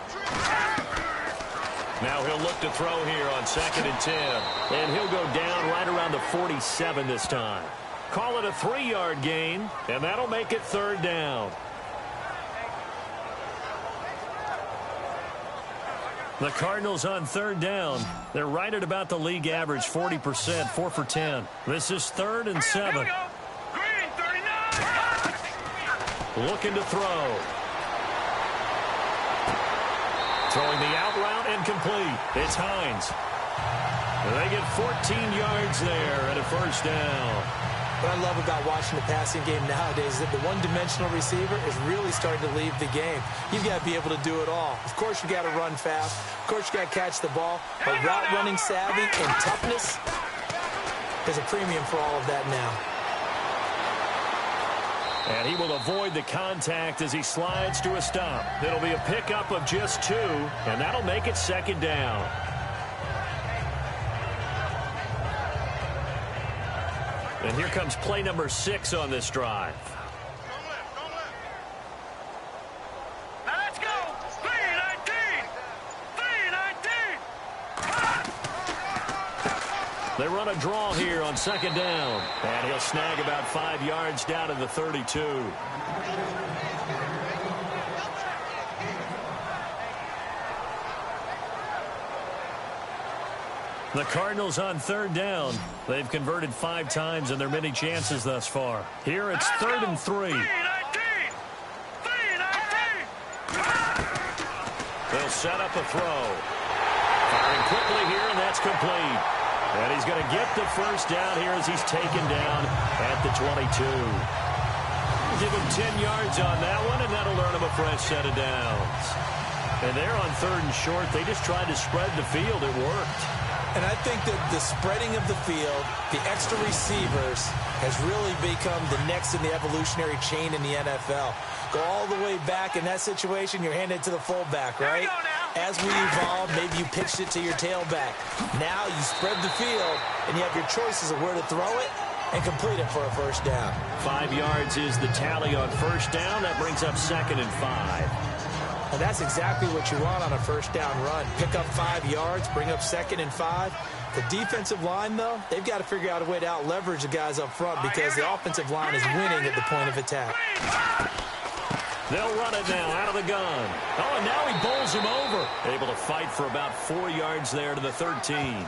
B: Now he'll look to throw here on 2nd and 10. And he'll go down right around the 47 this time. Call it a 3-yard gain, and that'll make it 3rd down. The Cardinals on 3rd down. They're right at about the league average, 40%, 4 for 10. This is 3rd and 7.
A: Green, 39.
B: Looking to throw. Throwing the out route and complete. It's Hines. And they get 14 yards there and a 1st down.
C: What I love about watching the passing game nowadays is that the one-dimensional receiver is really starting to leave the game. You've got to be able to do it all. Of course, you got to run fast. Of course, you got to catch the ball. But route running savvy and toughness, there's a premium for all of that now.
B: And he will avoid the contact as he slides to a stop. It'll be a pickup of just 2, and that'll make it 2nd down. And here comes play number 6 on this drive.
A: Now let's go. 3-19. 3-19.
B: They run a draw here on 2nd down. And he'll snag about 5 yards down to the 32. The Cardinals on 3rd down. They've converted 5 times in their many chances thus far. Here it's 3rd and 3.
A: 3-19.
B: They'll set up a throw. Firing quickly here, and that's complete. And he's going to get the 1st down here as he's taken down at the 22. Give him 10 yards on that one, and that'll earn him a fresh set of downs. And they're on 3rd and short. They just tried to spread the field. It worked.
C: And I think that the spreading of the field, the extra receivers, has really become the next in the evolutionary chain in the NFL. Go all the way back in that situation, you're handed to the fullback, right? As we evolve, maybe you pitched it to your tailback. Now you spread the field, and you have your choices of where to throw it and complete it for a first down.
B: 5 yards is the tally on first down. That brings up 2nd and 5.
C: And that's exactly what you want on a first down run. Pick up 5 yards, bring up 2nd and 5. The defensive line, though, they've got to figure out a way to out-leverage the guys up front because the offensive line is winning at the point of attack.
B: They'll run it now out of the gun. Oh, and now he bowls him over. Able to fight for about 4 yards there to the 13.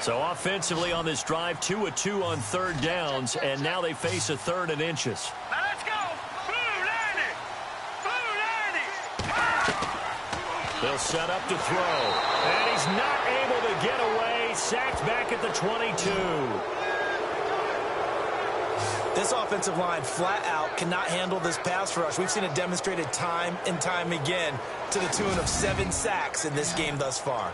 B: So offensively on this drive, 2 of 2 on third downs, and now they face a 3rd and inches.
A: Now let's go. Blue 90.
B: They'll set up to throw, and he's not able to get away. Sacked back at the 22.
C: This offensive line flat out cannot handle this pass rush. We've seen it demonstrated time and time again to the tune of 7 sacks in this game thus far.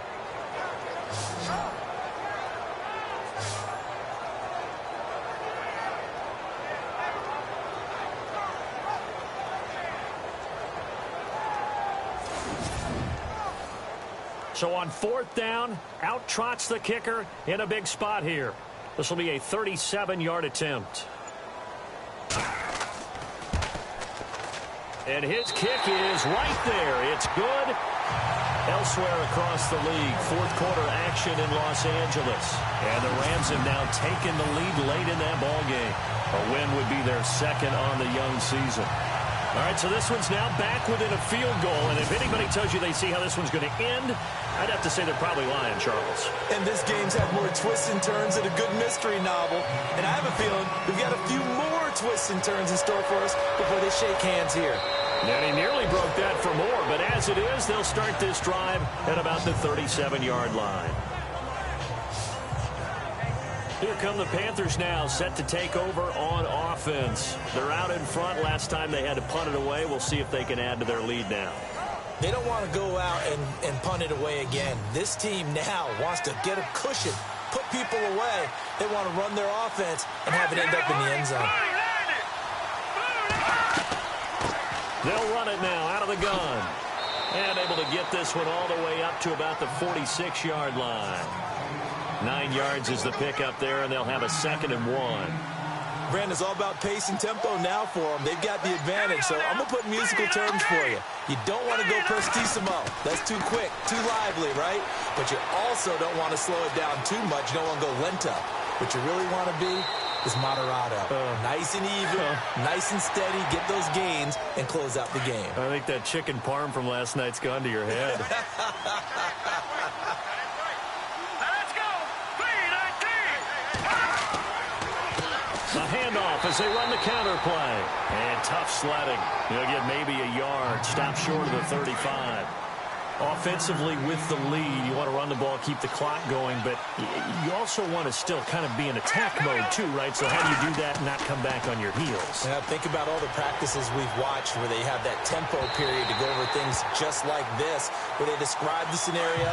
B: So on 4th down, out trots the kicker in a big spot here. This will be a 37-yard attempt. And his kick is right there. It's good. Elsewhere across the league, 4th quarter action in Los Angeles. And the Rams have now taken the lead late in that ball game. A win would be their 2nd on the young season. All right, so this one's now back within a field goal. And if anybody tells you they see how this one's going to end, I'd have to say they're probably lying, Charles.
C: And this game's had more twists and turns than a good mystery novel. And I have a feeling we've got a few more twists and turns in store for us before they shake hands here.
B: And he nearly broke that for more, but as it is, they'll start this drive at about the 37-yard line. Here come the Panthers now, set to take over on offense. They're out in front. Last time they had to punt it away. We'll see if they can add to their lead now.
C: They don't want to go out and punt it away again. This team now wants to get a cushion, put people away. They want to run their offense and have it end up in the end zone.
B: They'll run it now out of the gun. And able to get this one all the way up to about the 46-yard line. 9 yards is the pickup there, and they'll have a 2nd and 1.
C: Brandon, it's all about pace and tempo now for them. They've got the advantage, so I'm going to put musical terms for you. You don't want to go prestissimo. That's too quick, too lively, right? But you also don't want to slow it down too much. You don't want to go lento. What you really want to be is moderato. Nice and even, nice and steady, get those gains, and close out the game.
B: I think that chicken parm from last night's gone to your head. A handoff as they run the counter play. And tough sledding. He'll get maybe a yard. Stop short of the 35. Offensively with the lead, you want to run the ball, keep the clock going, but you also want to still kind of be in attack mode too, right? So how do you do that and not come back on your heels?
C: Yeah, think about all the practices we've watched where they have that tempo period to go over things just like this, where they describe the scenario,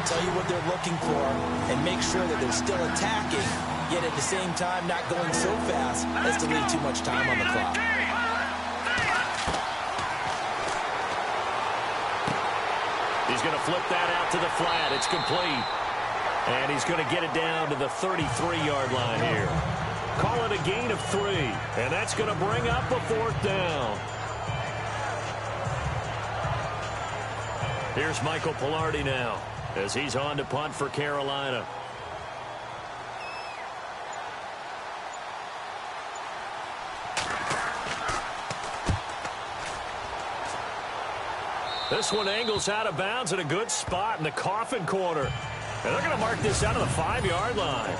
C: tell you what they're looking for, and make sure that they're still attacking, yet at the same time not going so fast as to leave too much time on the clock.
B: He's going to flip that out to the flat. It's complete. And he's going to get it down to the 33-yard line here. Call it a gain of 3. And that's going to bring up a 4th down. Here's Michael Pilardi now as he's on to punt for Carolina. This one angles out of bounds in a good spot in the coffin corner. And they're going to mark this out of the 5-yard line.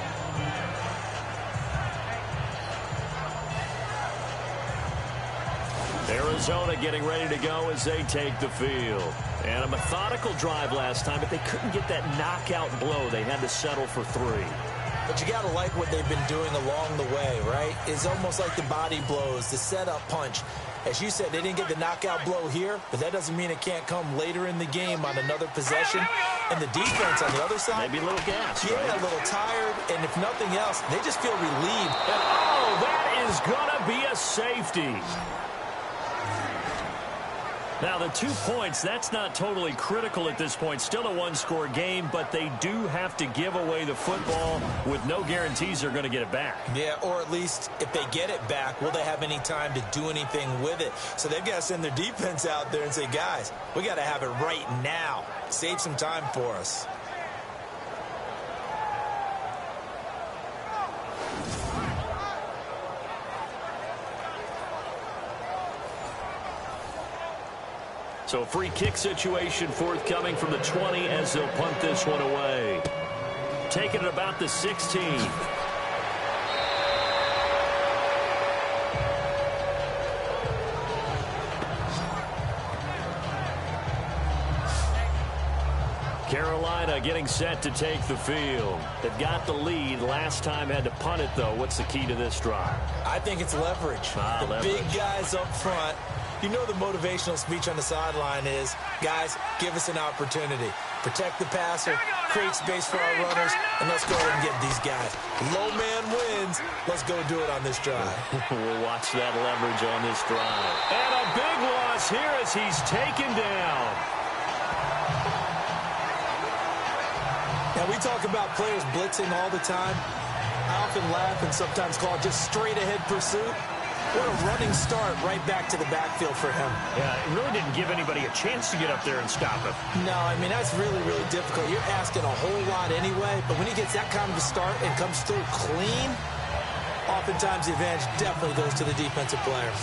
B: Arizona getting ready to go as they take the field. And a methodical drive last time, but they couldn't get that knockout blow. They had to settle for 3.
C: But you got to like what they've been doing along the way, right? It's almost like the body blows, the setup punch. As you said, they didn't get the knockout blow here, but that doesn't mean it can't come later in the game on another possession. And the defense on the other side,
B: maybe a little gas,
C: yeah,
B: right?
C: a little tired. And if nothing else, they just feel relieved.
B: And, oh, that is going to be a safety. Now, the 2 points, that's not totally critical at this point. Still a one-score game, but they do have to give away the football with no guarantees they're going to get it back.
C: Yeah, or at least if they get it back, will they have any time to do anything with it? So they've got to send their defense out there and say, guys, we got to have it right now. Save some time for us.
B: So a free kick situation forthcoming from the 20 as they'll punt this one away. Taking it about the 16. Carolina getting set to take the field. They've got the lead. Last time had to punt it, though. What's the key to this drive?
C: I think it's leverage.
B: Leverage.
C: Big guys up front. You know the motivational speech on the sideline is, guys, give us an opportunity. Protect the passer, create space for our runners, and let's go ahead and get these guys. Low man wins. Let's go do it on this drive.
B: We'll watch that leverage on this drive. And a big loss here as he's taken down.
C: Now, we talk about players blitzing all the time. I often laugh and sometimes call it just straight-ahead pursuit. What a running start right back to the backfield for him.
B: Yeah, it really didn't give anybody a chance to get up there and stop him.
C: No, I mean, that's really, really difficult. You're asking a whole lot anyway, but when he gets that kind of a start and comes through clean, oftentimes the advantage definitely goes to the defensive player.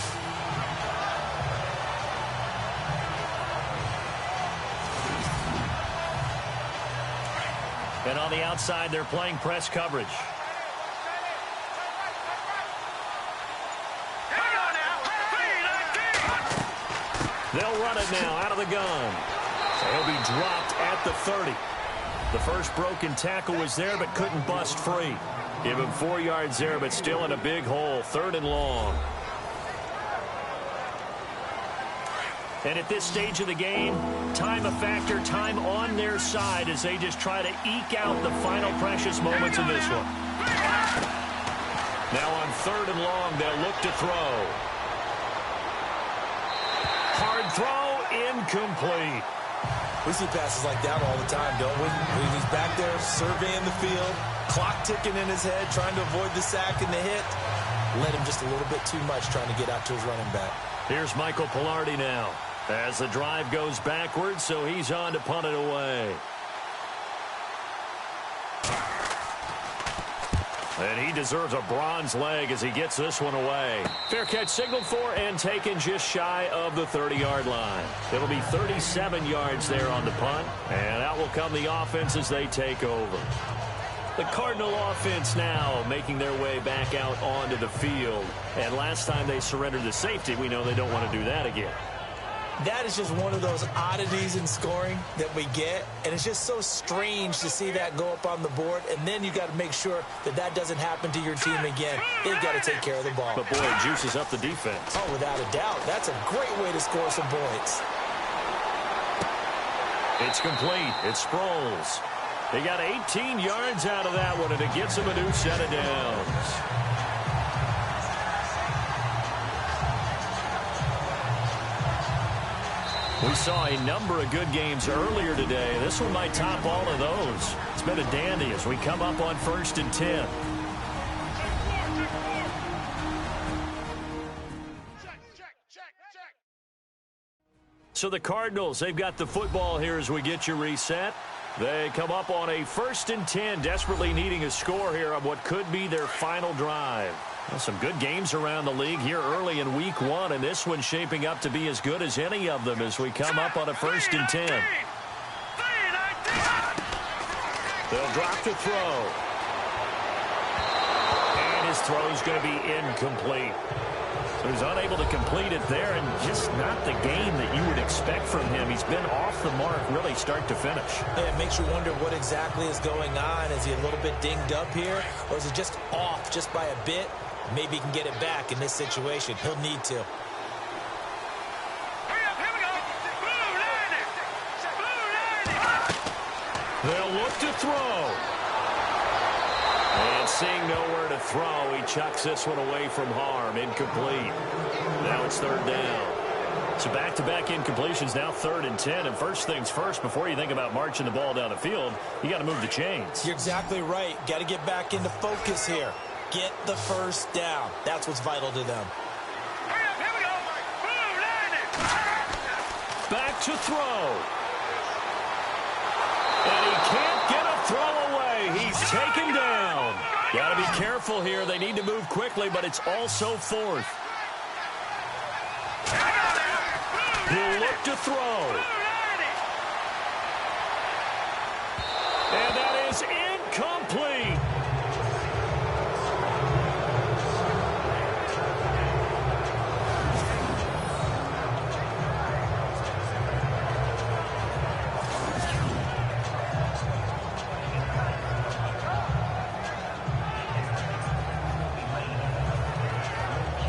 B: And on the outside, they're playing press coverage. They'll run it now out of the gun. He'll be dropped at the 30. The first broken tackle was there but couldn't bust free. Give him 4 yards there, but still in a big hole. 3rd and long. And at this stage of the game, time a factor, time on their side as they just try to eke out the final precious moments in this one. Now on 3rd and long, they'll look to throw. Hard throw, incomplete.
C: We see passes like that all the time, don't we? He's back there surveying the field, clock ticking in his head, trying to avoid the sack and the hit. Led him just a little bit too much trying to get out to his running back.
B: Here's Michael Pilardi now as the drive goes backwards, so he's on to punt it away. And he deserves a bronze leg as he gets this one away. Fair catch signaled for and taken just shy of the 30-yard line. It'll be 37 yards there on the punt, and out will come the offense as they take over. The Cardinal offense now making their way back out onto the field. And last time they surrendered the safety, we know they don't want to do that again.
C: That is just one of those oddities in scoring that we get, and it's just so strange to see that go up on the board, and then you got to make sure that that doesn't happen to your team again. They've got to take care of the ball.
B: But, boy, it juices up the defense.
C: Oh, without a doubt. That's a great way to score some points.
B: It's complete. It's Sproles. They got 18 yards out of that one, and it gets them a new set of downs. We saw a number of good games earlier today. This one might top all of those. It's been a dandy as we come up on 1st and 10. So the Cardinals, they've got the football here as we get you reset. They come up on a 1st and 10, desperately needing a score here on what could be their final drive. Well, some good games around the league here early in week 1, and this one's shaping up to be as good as any of them as we come up on a 1st and 10. They'll drop to throw. And his throw is going to be incomplete.
D: So he's unable to complete it there, and just not the game that you would expect from him. He's been off the mark really start to finish.
C: Yeah, it makes you wonder what exactly is going on. Is he a little bit dinged up here, or is he just off just by a bit? Maybe he can get it back in this situation. He'll need to.
B: They'll look to throw. And seeing nowhere to throw, he chucks this one away from harm. Incomplete. Now it's third down.
D: So back-to-back incompletions, now 3rd and 10. And first things first, before you think about marching the ball down the field, you got to move the chains.
C: You're exactly right. Got to get back into focus here. Get the first down. That's what's vital to them.
B: Back to throw. And he can't get a throw away. He's taken down.
D: Got to be careful here. They need to move quickly, but it's also 4th.
B: He'll look to throw. And that is incomplete.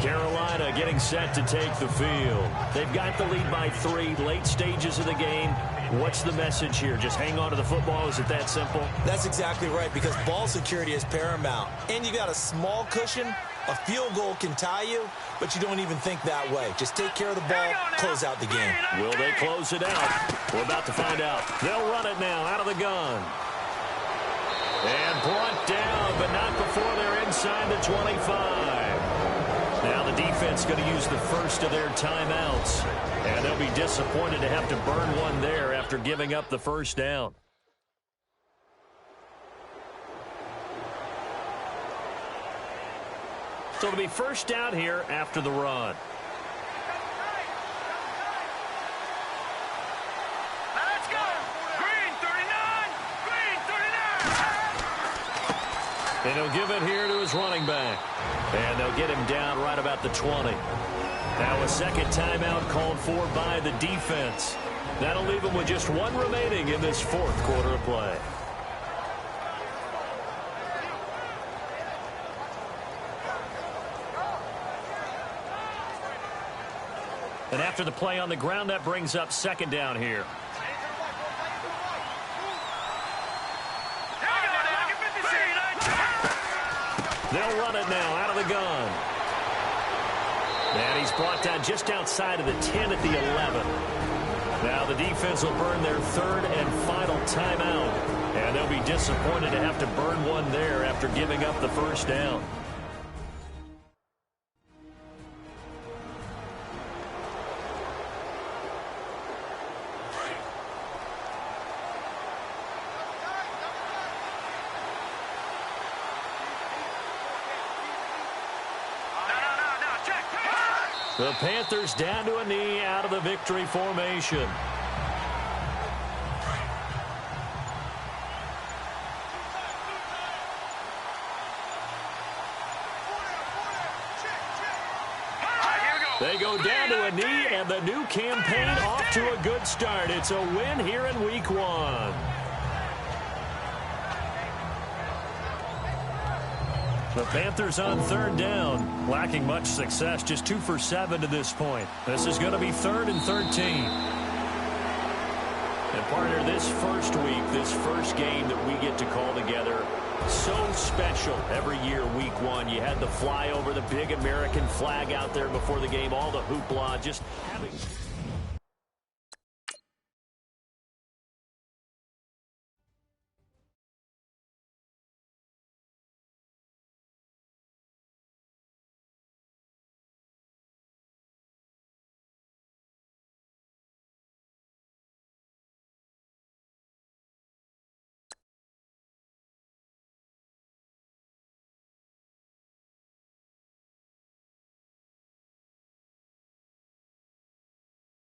B: Carolina getting set to take the field. They've got the lead by 3, late stages of the game. What's the message here? Just hang on to the football? Is it that simple?
C: That's exactly right, because ball security is paramount. And you got a small cushion. A field goal can tie you, but you don't even think that way. Just take care of the ball, close out the game.
B: Will they close it out? We're about to find out. They'll run it now out of the gun. And brought down, but not before they're inside the 25. Now the defense going to use the first of their timeouts. And they'll be disappointed to have to burn one there after giving up the first down. So it'll be first down here after the run.
A: Let's go. Green 39. Green 39.
B: And he'll give it here to his running back. And they'll get him down right about the 20. Now a second timeout called for by the defense. That'll leave them with just one remaining in this 4th quarter of play. And after the play on the ground, that brings up second down here. They'll run it now out of the gun. And he's brought down just outside of the 10 at the 11. Now the defense will burn their 3rd and final timeout. And they'll be disappointed to have to burn one there after giving up the first down. The Panthers down to a knee out of the victory formation. They go down to a knee, and the new campaign off to a good start. It's a win here in Week 1. The Panthers on 3rd down, lacking much success, just 2 for 7 to this point. This is going to be 3rd and 13. And partner, this first week, this first game that we get to call together, so special every year, Week 1. You had the flyover, the big American flag out there before the game, all the hoopla, just having...